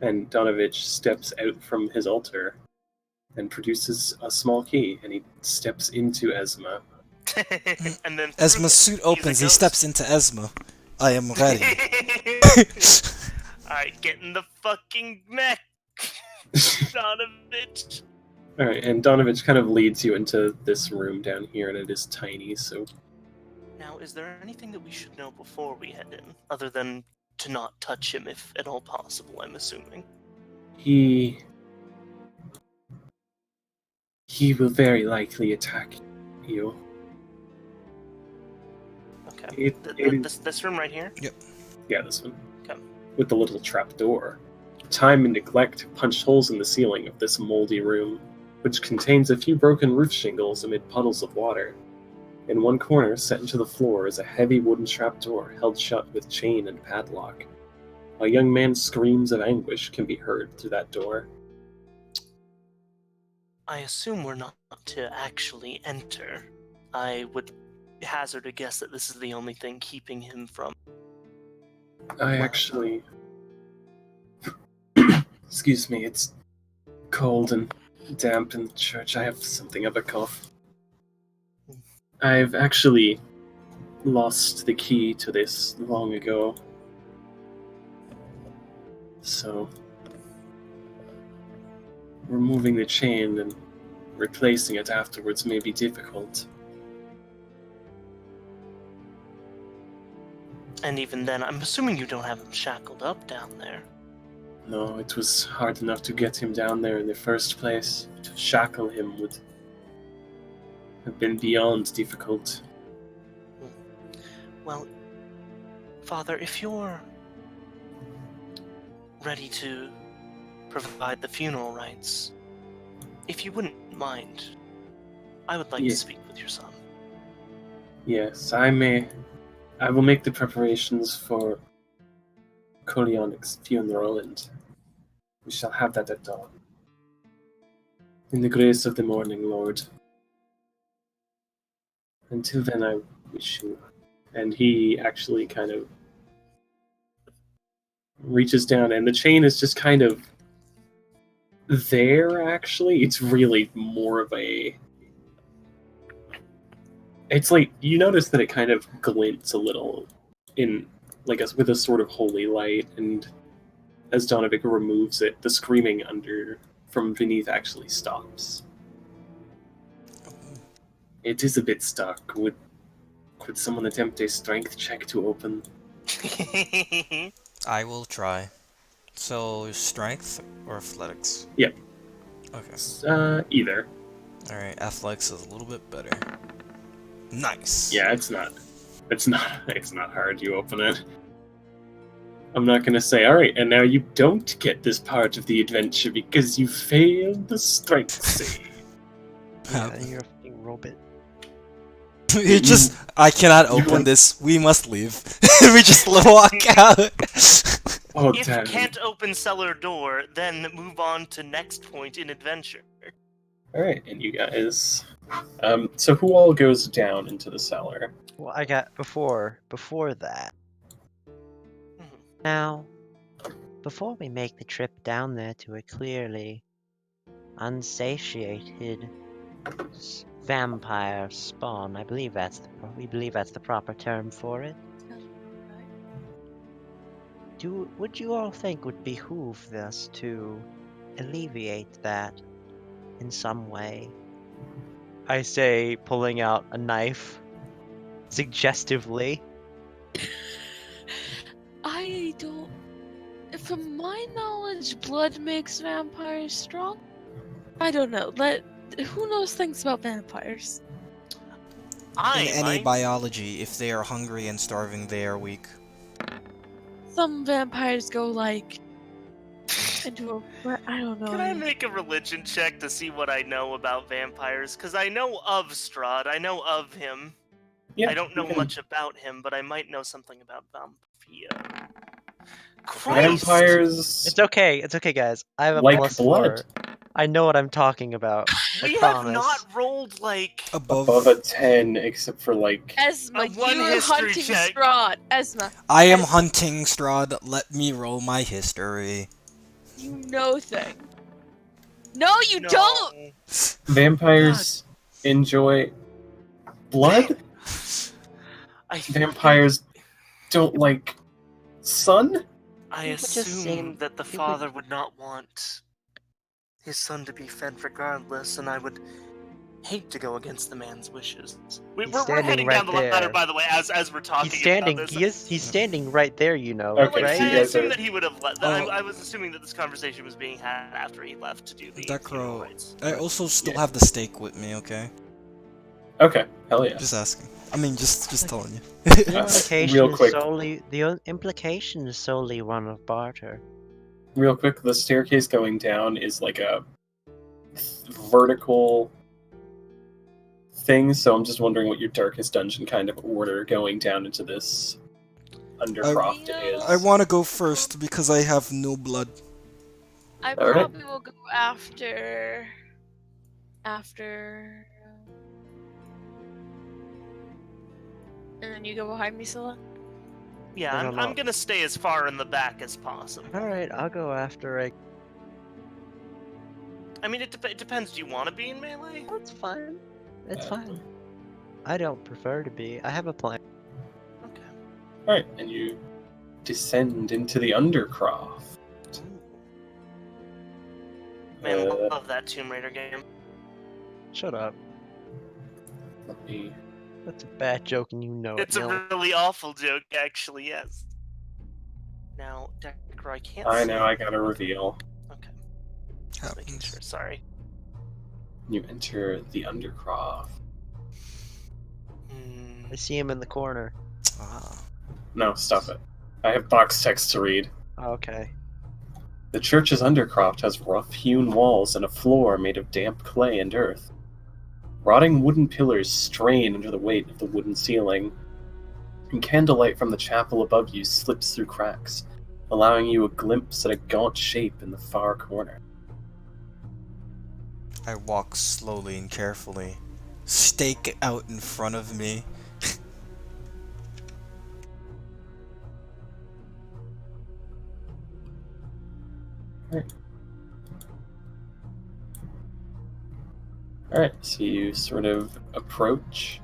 Speaker 5: And Donovich steps out from his altar and produces a small key, and he steps into Esma.
Speaker 2: And then
Speaker 1: Esma's suit opens, he steps into Esma. I am ready.
Speaker 2: Alright, get in the fucking mech, Donovich.
Speaker 5: Alright, and Donovich kind of leads you into this room down here, and it is tiny, so
Speaker 2: Now, is there anything that we should know before we head in, other than to not touch him if at all possible, I'm assuming?
Speaker 5: he will very likely attack you.
Speaker 2: Okay. This room right here?
Speaker 5: Yeah, this one.
Speaker 2: Okay.
Speaker 5: With the little trap door. Time and neglect have punched holes in the ceiling of this moldy room, which contains a few broken roof shingles amid puddles of water. In one corner, set into the floor, is a heavy wooden trapdoor held shut with chain and padlock. A young man's screams of anguish can be heard through that door.
Speaker 2: I assume we're not to actually enter. I would hazard a guess that this is the only thing keeping him from...
Speaker 5: I actually... Excuse me, it's cold and damp in the church. I have something of a cough. I've actually lost the key to this long ago. So, removing the chain and replacing it afterwards may be difficult.
Speaker 2: And even then, I'm assuming you don't have him shackled up down there.
Speaker 5: No, it was hard enough to get him down there in the first place. To shackle him would have been beyond difficult.
Speaker 2: Well, Father, if you're ready to provide the funeral rites, if you wouldn't mind, I would like
Speaker 5: Yeah.
Speaker 2: to speak with your son.
Speaker 5: Yes, I will make the preparations for Kolionik's funeral, and we shall have that at dawn. In the grace of the morning, Lord. Until then, I wish you... And he actually kind of reaches down, and the chain is just kind of there, actually. It's really more of a... It's like, you notice that it kind of glints a little in, like, with a sort of holy light, and as Donovic removes it, the screaming from beneath actually stops. It is a bit stuck. Could someone attempt a strength check to open?
Speaker 1: I will try. So strength or athletics?
Speaker 5: Yep.
Speaker 1: Okay.
Speaker 5: Either.
Speaker 1: All right. Athletics is a little bit better. Nice.
Speaker 5: Yeah, it's not. It's not hard. You open it. I'm not gonna say, all right, and now you don't get this part of the adventure because you failed the strength save.
Speaker 4: Yeah, you're a fucking robot.
Speaker 1: You just. I cannot
Speaker 5: you
Speaker 1: open
Speaker 5: want-
Speaker 1: this. We must leave. We just walk out.
Speaker 5: Oh,
Speaker 2: If
Speaker 5: damn.
Speaker 2: can't open cellar door, then move on to next point in adventure.
Speaker 5: All right, and you guys. So who all goes down into the cellar?
Speaker 4: Well, I got before that.
Speaker 2: Mhm.
Speaker 4: Now, before we make the trip down there to a clearly unsatiated vampire spawn, we believe that's the proper term for it. Would you all think would behoove us to alleviate that in some way? I say, pulling out a knife, suggestively.
Speaker 3: I don't. From my knowledge, blood makes vampires strong. I don't know. Who knows things about vampires?
Speaker 1: In any
Speaker 2: might.
Speaker 1: biology, if they are hungry and starving, they are weak.
Speaker 3: Some vampires go like into a. I don't know.
Speaker 2: Can I make a religion check to see what I know about vampires? Because I know of Strahd, I know of him.
Speaker 5: Yeah,
Speaker 2: I don't
Speaker 5: you
Speaker 2: know
Speaker 5: can-
Speaker 2: much about him, but I might know something about Vampire. Christ!
Speaker 5: Vampires
Speaker 4: It's okay, guys. I have a
Speaker 5: like
Speaker 4: plus
Speaker 5: blood.
Speaker 4: 4. I know what I'm talking about. I
Speaker 2: We have
Speaker 4: promise.
Speaker 2: not rolled like
Speaker 5: above a 10, except for like.
Speaker 3: Esma,
Speaker 2: one
Speaker 3: you're
Speaker 2: history
Speaker 3: hunting
Speaker 2: check.
Speaker 3: Strahd. Esma,
Speaker 1: I am
Speaker 3: Esma,
Speaker 1: hunting Strahd. Let me roll my history.
Speaker 3: you know things. No, you
Speaker 2: no.
Speaker 3: don't.
Speaker 5: Vampires enjoy blood.
Speaker 2: I
Speaker 5: Vampires don't like sun.
Speaker 2: I
Speaker 4: It would just
Speaker 2: assumed
Speaker 4: seem-
Speaker 2: that the
Speaker 4: it would-
Speaker 2: father would not want his son to be fed regardless, and I would hate to go against the man's wishes. We're
Speaker 4: standing
Speaker 2: heading
Speaker 4: right
Speaker 2: down the ladder,
Speaker 4: there.
Speaker 2: by the way, as we're talking
Speaker 4: He's standing.
Speaker 2: about this.
Speaker 4: He's standing right there. You know,
Speaker 5: Okay,
Speaker 2: Like,
Speaker 5: so
Speaker 4: right?
Speaker 5: you
Speaker 2: I
Speaker 5: guys
Speaker 2: assumed
Speaker 5: are-
Speaker 2: that he would have left.
Speaker 1: Oh.
Speaker 2: I was assuming that this conversation was being had after he left to do the funeral
Speaker 1: Decro,
Speaker 2: rites.
Speaker 1: I also still
Speaker 5: Yeah.
Speaker 1: have the steak with me, okay?
Speaker 5: Okay, hell yeah.
Speaker 1: Just asking. I mean, just telling you.
Speaker 4: The
Speaker 5: Uh,
Speaker 4: implication
Speaker 5: real
Speaker 4: is
Speaker 5: quick.
Speaker 4: implication is solely one of barter.
Speaker 5: Real quick, the staircase going down is like a vertical thing, so I'm just wondering what your darkest dungeon kind of order going down into this undercroft is.
Speaker 1: I want to go first because I have no blood.
Speaker 3: I
Speaker 5: All right.
Speaker 3: probably will go after. And then you go behind me, Scylla?
Speaker 2: Yeah,
Speaker 4: I
Speaker 2: I'm,
Speaker 4: don't
Speaker 2: I'm
Speaker 4: know.
Speaker 2: gonna stay as far in the back as possible.
Speaker 4: All right, I'll go after it.
Speaker 2: I mean, it depends. Do you want to be in melee?
Speaker 4: That's fine. It's
Speaker 5: Uh,
Speaker 4: fine. I don't prefer to be. I have a plan.
Speaker 2: Okay.
Speaker 5: Alright, and you descend into the undercroft.
Speaker 2: Man,
Speaker 5: Uh,
Speaker 2: love that Tomb Raider game.
Speaker 4: Shut up.
Speaker 5: let me...
Speaker 4: That's a bad joke, and you know
Speaker 2: It's
Speaker 4: it.
Speaker 2: a
Speaker 4: Neil.
Speaker 2: really awful joke, actually. Yes. Now, Decker, I can't.
Speaker 5: I
Speaker 2: see-
Speaker 5: know, I gotta reveal.
Speaker 2: Okay. Just making
Speaker 1: Happens.
Speaker 2: sure. Sorry.
Speaker 5: You enter the undercroft.
Speaker 2: Hmm.
Speaker 4: I see him in the corner.
Speaker 1: Ah.
Speaker 5: No, stop it. I have box text to read.
Speaker 4: Okay.
Speaker 5: The church's undercroft has rough-hewn walls and a floor made of damp clay and earth. Rotting wooden pillars strain under the weight of the wooden ceiling, and candlelight from the chapel above you slips through cracks, allowing you a glimpse at a gaunt shape in the far corner.
Speaker 1: I walk slowly and carefully. Stake out in front of me.
Speaker 5: Alright, so you sort of approach.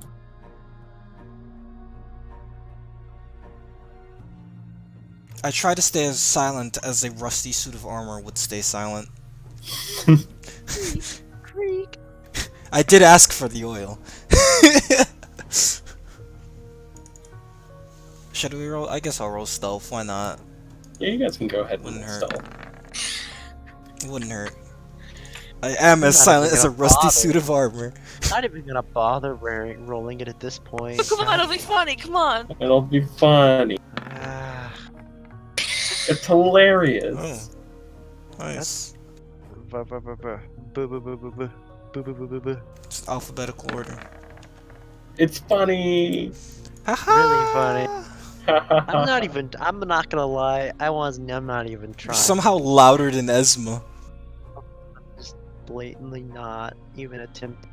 Speaker 1: I try to stay as silent as a rusty suit of armor would stay silent.
Speaker 3: Creak.
Speaker 1: I did ask for the oil. Should we roll? I guess I'll roll stealth. Why not?
Speaker 5: Yeah, you guys can go ahead and
Speaker 1: Wouldn't
Speaker 5: roll
Speaker 1: hurt.
Speaker 5: stealth.
Speaker 1: It wouldn't hurt. I am as
Speaker 4: I'm not
Speaker 1: silent
Speaker 4: even
Speaker 1: as a
Speaker 4: gonna
Speaker 1: rusty
Speaker 4: bother.
Speaker 1: suit of armor.
Speaker 4: Not even gonna bother rolling it at this point.
Speaker 3: Come on, it'll be funny. Come on.
Speaker 5: It'll be funny.
Speaker 4: Ah,
Speaker 5: It's hilarious.
Speaker 1: Nice.
Speaker 4: buh, buh, buh, buh. Buh, buh, buh, buh, buh. Buh, buh, buh, buh, buh.
Speaker 1: Just alphabetical order.
Speaker 5: It's funny.
Speaker 4: Really funny.
Speaker 5: I'm
Speaker 4: I'm not gonna lie, I'm not even
Speaker 1: You're
Speaker 4: trying.
Speaker 1: somehow louder than Esma.
Speaker 4: Just blatantly not even attempt.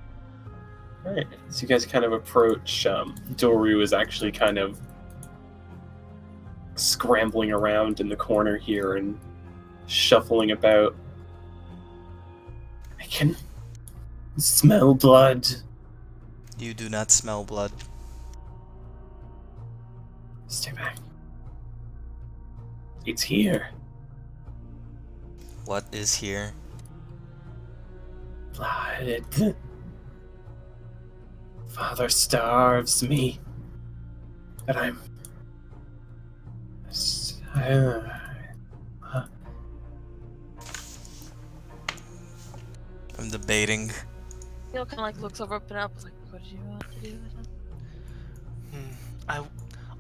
Speaker 5: Alright, so you guys kind of approach. Doru is actually kind of scrambling around in the corner here and shuffling about. I can smell blood.
Speaker 1: You do not smell blood.
Speaker 5: Stay back. It's here.
Speaker 1: What is here?
Speaker 5: Blood. Father starves me. But I'm.
Speaker 1: I'm debating.
Speaker 3: Neil kind of like looks over at Penelope, like, what do you want to do with him?
Speaker 2: I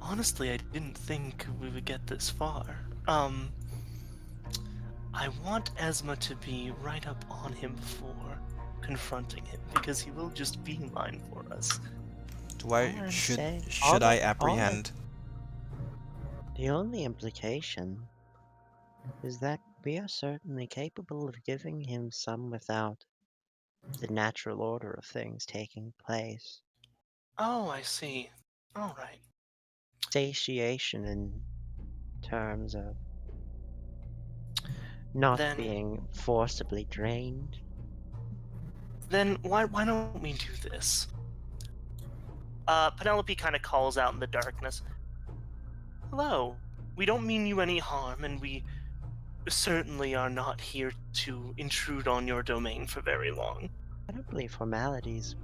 Speaker 2: honestly, I didn't think we would get this far. I want Esma to be right up on him before confronting him, because he will just beeline for us.
Speaker 1: Do I
Speaker 4: All I'm
Speaker 1: should
Speaker 4: saying-
Speaker 1: should
Speaker 4: all
Speaker 1: I
Speaker 4: I-
Speaker 1: apprehend?
Speaker 4: The only implication is that we are certainly capable of giving him some without the natural order of things taking place.
Speaker 2: Oh, I see. Alright.
Speaker 4: Satiation in terms of not
Speaker 2: Then-
Speaker 4: being forcibly drained.
Speaker 2: Then why don't we do this? Penelope kind of calls out in the darkness. Hello. We don't mean you any harm, and we certainly are not here to intrude on your domain for very long.
Speaker 4: I don't believe formalities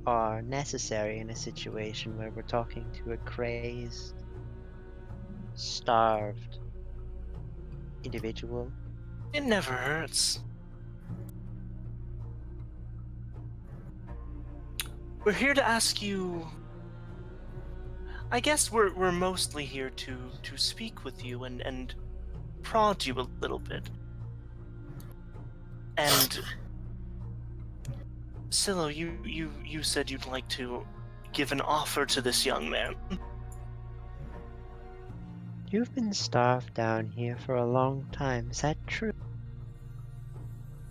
Speaker 4: are necessary in a situation where we're talking to a crazed, starved individual.
Speaker 2: It never hurts. We're here to ask you. I guess we're mostly here to speak with you and prod you a little bit. And Silo, you said you'd like to give an offer to this young man.
Speaker 4: You've been starved down here for a long time, is that true?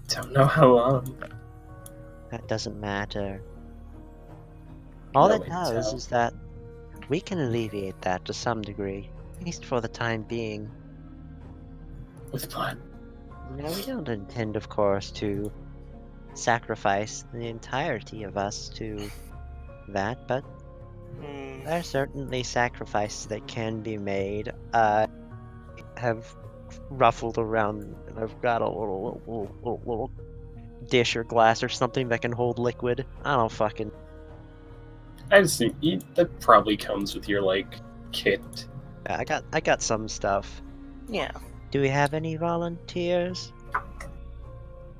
Speaker 5: Don't know how long.
Speaker 4: That doesn't matter. All
Speaker 5: No
Speaker 4: it
Speaker 5: way to
Speaker 4: does
Speaker 5: tell.
Speaker 4: is that we can alleviate that to some degree, at least for the time being.
Speaker 5: With blood.
Speaker 4: Now, we don't intend, of course, to sacrifice the entirety of us to that, but there are certainly sacrifices that can be made. I have ruffled around and I've got a little dish or glass or something that can hold liquid. I don't fucking.
Speaker 5: I just think that probably comes with your like kit.
Speaker 4: I got some stuff.
Speaker 2: Yeah.
Speaker 4: Do we have any volunteers?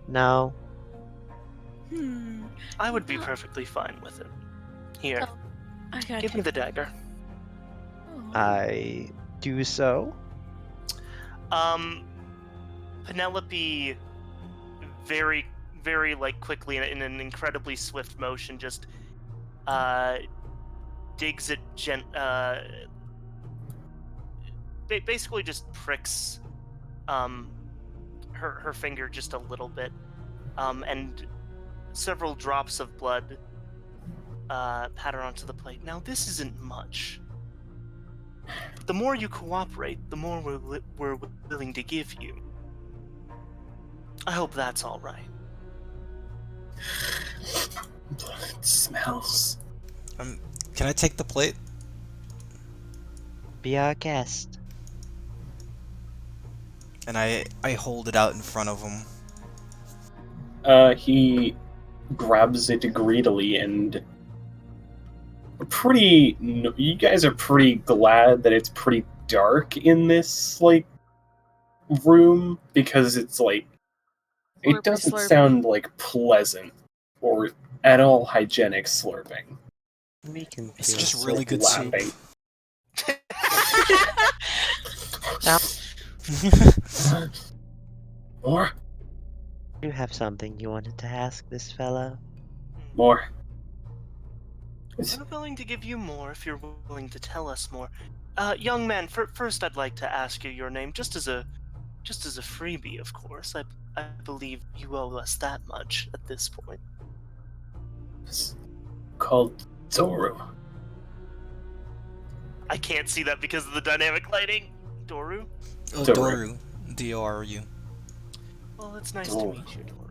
Speaker 4: No.
Speaker 2: I would be perfectly fine with it. Here,
Speaker 3: I gotta
Speaker 2: give me the dagger.
Speaker 4: I do so.
Speaker 2: Penelope very, very like quickly in an incredibly swift motion just digs it basically just pricks her finger just a little bit, and several drops of blood patter onto the plate. Now this isn't much. The more you cooperate, the more we're willing to give you. I hope that's all right.
Speaker 5: Blood smells.
Speaker 1: Can I take the plate?
Speaker 4: Be our guest.
Speaker 1: And I hold it out in front of him.
Speaker 5: He grabs it greedily and you guys are pretty glad that it's pretty dark in this like room because it's like it
Speaker 3: Slurpy,
Speaker 5: doesn't
Speaker 3: slurpy.
Speaker 5: sound like pleasant or at all hygienic slurping.
Speaker 4: We can
Speaker 1: It's
Speaker 4: feel
Speaker 1: just
Speaker 5: It's
Speaker 1: really
Speaker 5: like
Speaker 1: good
Speaker 5: laughing.
Speaker 1: soup.
Speaker 5: More,
Speaker 4: You have something you wanted to ask this fellow?
Speaker 5: more.
Speaker 2: I'm willing to give you more if you're willing to tell us more. Young man, first I'd like to ask you your name, just as a freebie, of course. I believe you owe us that much at this point.
Speaker 5: It's called Doru.
Speaker 2: I can't see that because of the dynamic lighting. Doru?
Speaker 1: Oh,
Speaker 5: Doru.
Speaker 1: Doru. D-O-R-U.
Speaker 2: Well, it's nice to meet you, Doru.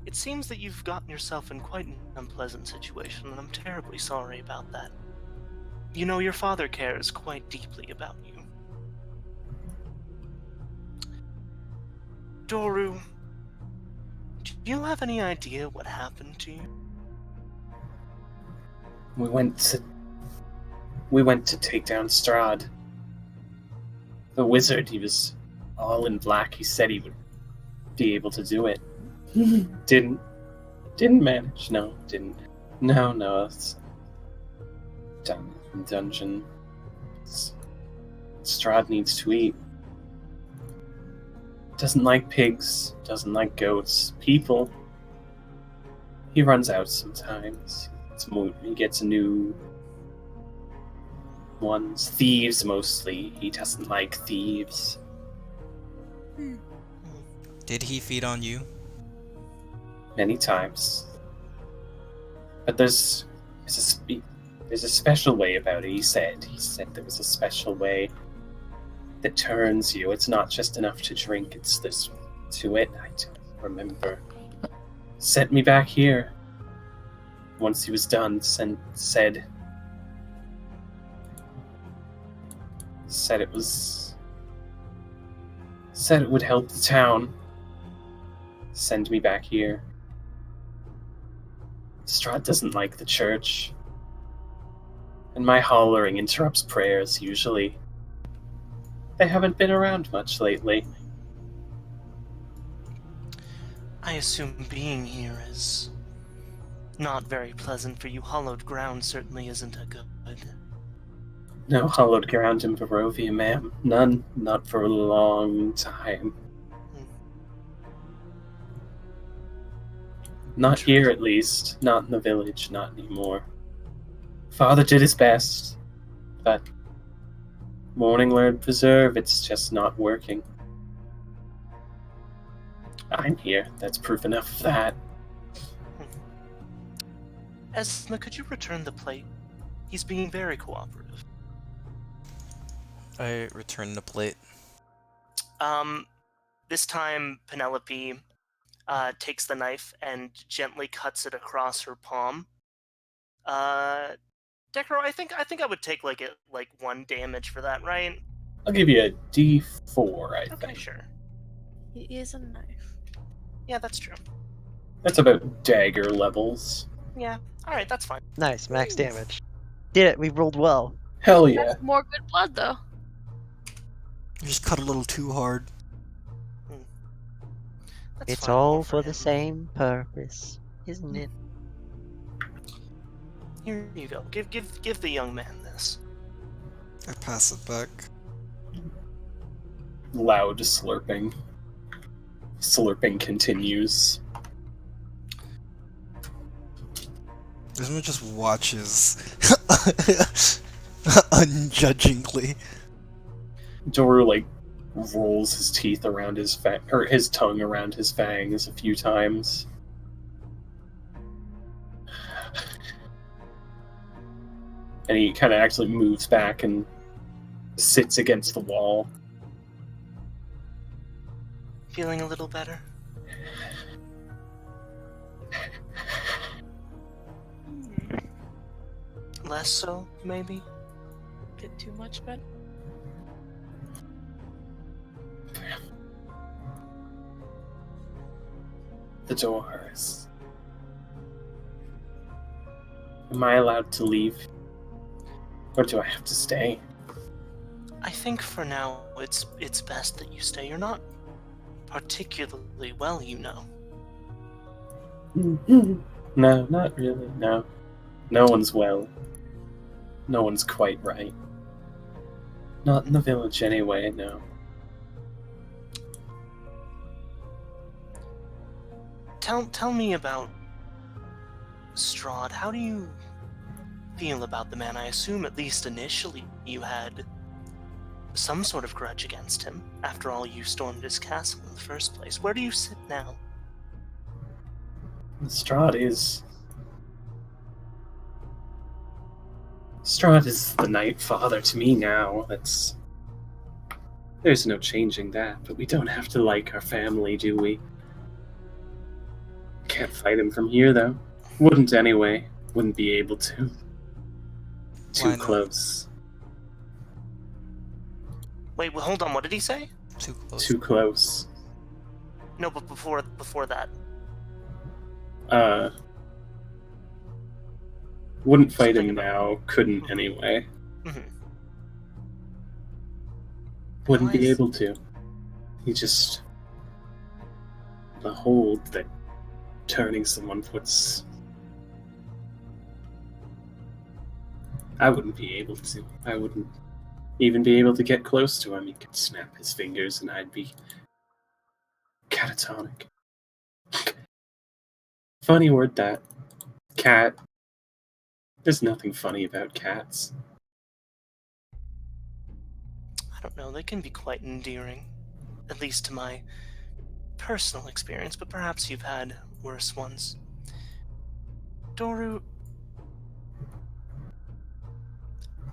Speaker 2: It seems that you've gotten yourself in quite an unpleasant situation, and I'm terribly sorry about that. You know, your father cares quite deeply about you. Doru, do you have any idea what happened to you?
Speaker 5: We went to take down Strahd. The wizard, he was all in black. He said he would be able to do it. Didn't manage. No, didn't. No, it's down in the dungeon. Strahd needs to eat. Doesn't like pigs, doesn't like goats. People. He runs out sometimes. He gets new ones. Thieves, mostly. He doesn't like thieves.
Speaker 1: Did he feed on you?
Speaker 5: Many times. But there's a special way about it, he said. He said there was a special way that turns you. It's not just enough to drink, it's this to it. I don't remember. Sent me back here. Once he was done, said it would help the town. Send me back here. Strahd doesn't like the church. And my hollering interrupts prayers, usually. They haven't been around much lately.
Speaker 2: I assume being here is not very pleasant for you. Hallowed ground certainly isn't a good.
Speaker 5: No hallowed ground in Barovia, ma'am. None. Not for a long time. Not here, at least. Not in the village. Not anymore. Father did his best, but Morning Lord Preserve, it's just not working. I'm here. That's proof enough of that.
Speaker 2: Esma, could you return the plate? He's being very cooperative.
Speaker 1: I returned the plate.
Speaker 2: This time Penelope takes the knife and gently cuts it across her palm. Decro, I think I would take like 1 damage for that, right?
Speaker 5: I'll give you a D4, I
Speaker 2: Okay,
Speaker 5: think.
Speaker 2: sure.
Speaker 3: He is a knife.
Speaker 2: Yeah, that's true.
Speaker 5: That's about dagger levels.
Speaker 2: Yeah, alright, that's fine.
Speaker 4: Nice, max damage. Did it, we rolled well.
Speaker 5: Hell yeah.
Speaker 3: That's more good blood, though.
Speaker 1: You just cut a little too hard.
Speaker 2: That's
Speaker 4: It's
Speaker 2: fine,
Speaker 4: all
Speaker 2: more
Speaker 4: for the
Speaker 2: him.
Speaker 4: same purpose, isn't it?
Speaker 2: Here you go. Give the young man this.
Speaker 1: I pass it back.
Speaker 5: Loud slurping. Slurping continues.
Speaker 1: Desmond just watches unjudgingly.
Speaker 5: Doru like rolls his teeth around his or his tongue around his fangs a few times. And he kind of actually moves back and sits against the wall.
Speaker 2: Feeling a little better? Less so, maybe?
Speaker 3: Get too much better.
Speaker 5: The doors. Am I allowed to leave? Or do I have to stay?
Speaker 2: I think for now it's best that you stay. You're not particularly well, you know.
Speaker 5: No, not really. No. No one's well. No one's quite right. Not in the village anyway, no.
Speaker 2: Tell me about Strahd. How do you feel about the man? I assume at least initially you had some sort of grudge against him. After all, you stormed his castle in the first place. Where do you sit now?
Speaker 5: Strahd is the Night Father to me now. There's no changing that, but we don't have to like our family, do we? Can't fight him from here, though. Wouldn't anyway. Wouldn't be able to. Too
Speaker 1: Why not?
Speaker 5: close.
Speaker 2: Wait, well, hold on. What did he say?
Speaker 1: Too close.
Speaker 5: Too close.
Speaker 2: No, but before that.
Speaker 5: Wouldn't fight him
Speaker 2: Something about-
Speaker 5: now. Couldn't anyway.
Speaker 2: Mhm.
Speaker 5: Wouldn't
Speaker 2: Why
Speaker 5: be
Speaker 2: is-
Speaker 5: able to. He just... The hold that turning someone puts... I wouldn't be able to. I wouldn't even be able to get close to him. He could snap his fingers and I'd be catatonic. Funny word, that. Cat. There's nothing funny about cats.
Speaker 2: I don't know. They can be quite endearing, at least to my personal experience. But perhaps you've had worse ones. Doru.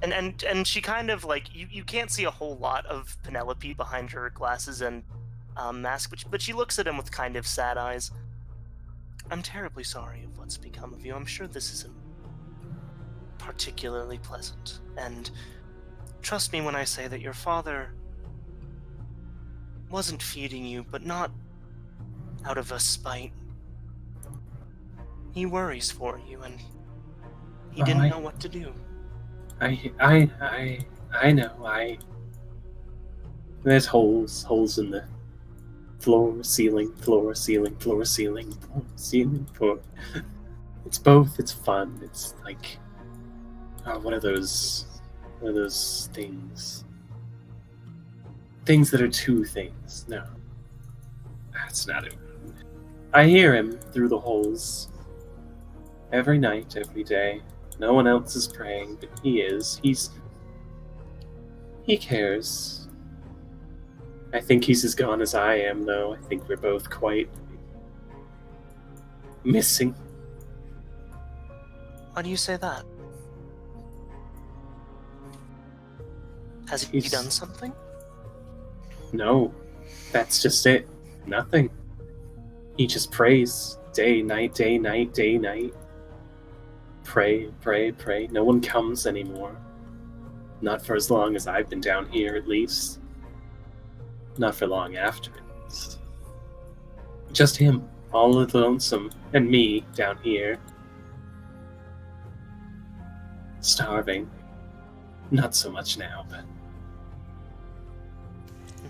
Speaker 2: And she kind of like you can't see a whole lot of Penelope behind her glasses and mask, but she looks at him with kind of sad eyes. I'm terribly sorry of what's become of you. I'm sure this isn't particularly pleasant. And trust me when I say that your father wasn't feeding you, but not out of a spite. He worries for you, and he didn't know what to do.
Speaker 5: I know. There's holes in the floor, ceiling, floor, ceiling, floor, ceiling, floor, ceiling, floor. It's both. It's fun. It's like, what are those things? Things that are two things. No, that's not it. I hear him through the holes. Every night, every day. No one else is praying, but he is. He cares. I think he's as gone as I am, though. I think we're both quite missing.
Speaker 2: Why do you say that? Has he
Speaker 5: He's-
Speaker 2: done something?
Speaker 5: No, that's just it. Nothing. He just prays. Day, night, day, night, day, night. Pray, pray, pray. No one comes anymore. Not for as long as I've been down here, at least. Not for long after it. Just him, all lonesome, and me down here. Starving. Not so much now, but...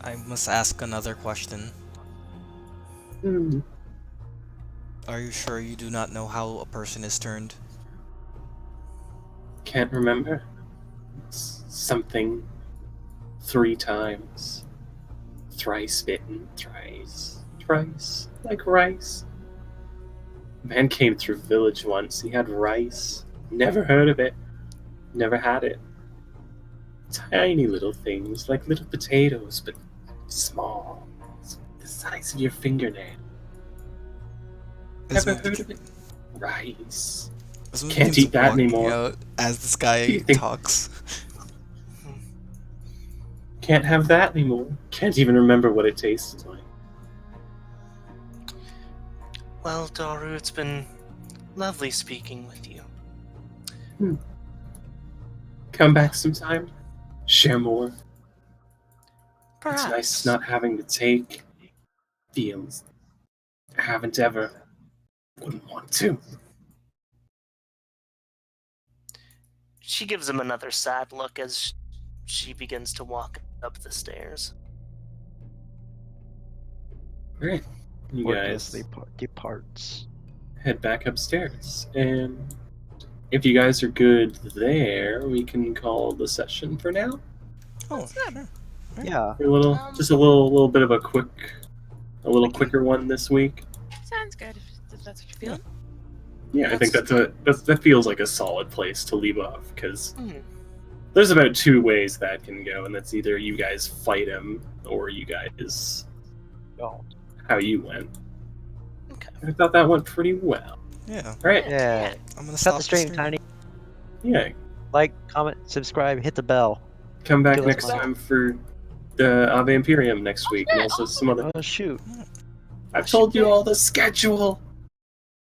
Speaker 1: I must ask another question. Are you sure you do not know how a person is turned?
Speaker 5: Can't remember. Something 3 times. Thrice bitten, thrice, like rice. A man came through village once. He had rice. Never heard of it. Never had it. Tiny little things, like little potatoes, but small. The size of your fingernail.
Speaker 1: This
Speaker 5: Never
Speaker 1: movie
Speaker 5: heard of it. Rice.
Speaker 1: This movie
Speaker 5: Can't
Speaker 1: keeps
Speaker 5: eat that
Speaker 1: walking
Speaker 5: anymore.
Speaker 1: out as this
Speaker 5: Do
Speaker 1: guy
Speaker 5: you think-
Speaker 1: talks.
Speaker 5: Can't have that anymore. Can't even remember what it tasted like.
Speaker 2: Well, Daru, it's been lovely speaking with you.
Speaker 5: Come back sometime. Share more.
Speaker 2: Perhaps.
Speaker 5: It's nice not having to take feels. I haven't ever. Wouldn't want to.
Speaker 2: She gives him another sad look as she begins to walk up the stairs.
Speaker 5: All right, you guys
Speaker 4: Wordlessly departs.
Speaker 5: head back upstairs, and if you guys are good there, we can call the session for now.
Speaker 1: Oh,
Speaker 3: That's good.
Speaker 1: sure.
Speaker 4: Yeah.
Speaker 5: Just a little bit of a little
Speaker 4: Quickie.
Speaker 5: quicker one this week.
Speaker 3: Sounds good if that's what you're feeling.
Speaker 5: Yeah, I think that feels like a solid place to leave off because
Speaker 2: Hmm.
Speaker 5: there's about two ways that can go, and that's either you guys fight him or you guys
Speaker 4: Oh.
Speaker 5: how you went.
Speaker 2: Okay.
Speaker 5: I thought that went pretty well.
Speaker 1: Yeah.
Speaker 5: All right,
Speaker 4: Yeah.
Speaker 1: I'm gonna
Speaker 4: Cut
Speaker 1: stop
Speaker 4: the stream, Tiny.
Speaker 5: yeah,
Speaker 4: Like, comment, subscribe, hit the bell.
Speaker 5: come back
Speaker 4: Give us
Speaker 5: next
Speaker 4: money.
Speaker 5: time for the Ave Imperium next week, and also some other.
Speaker 4: Oh shoot.
Speaker 5: I've told you all the schedule.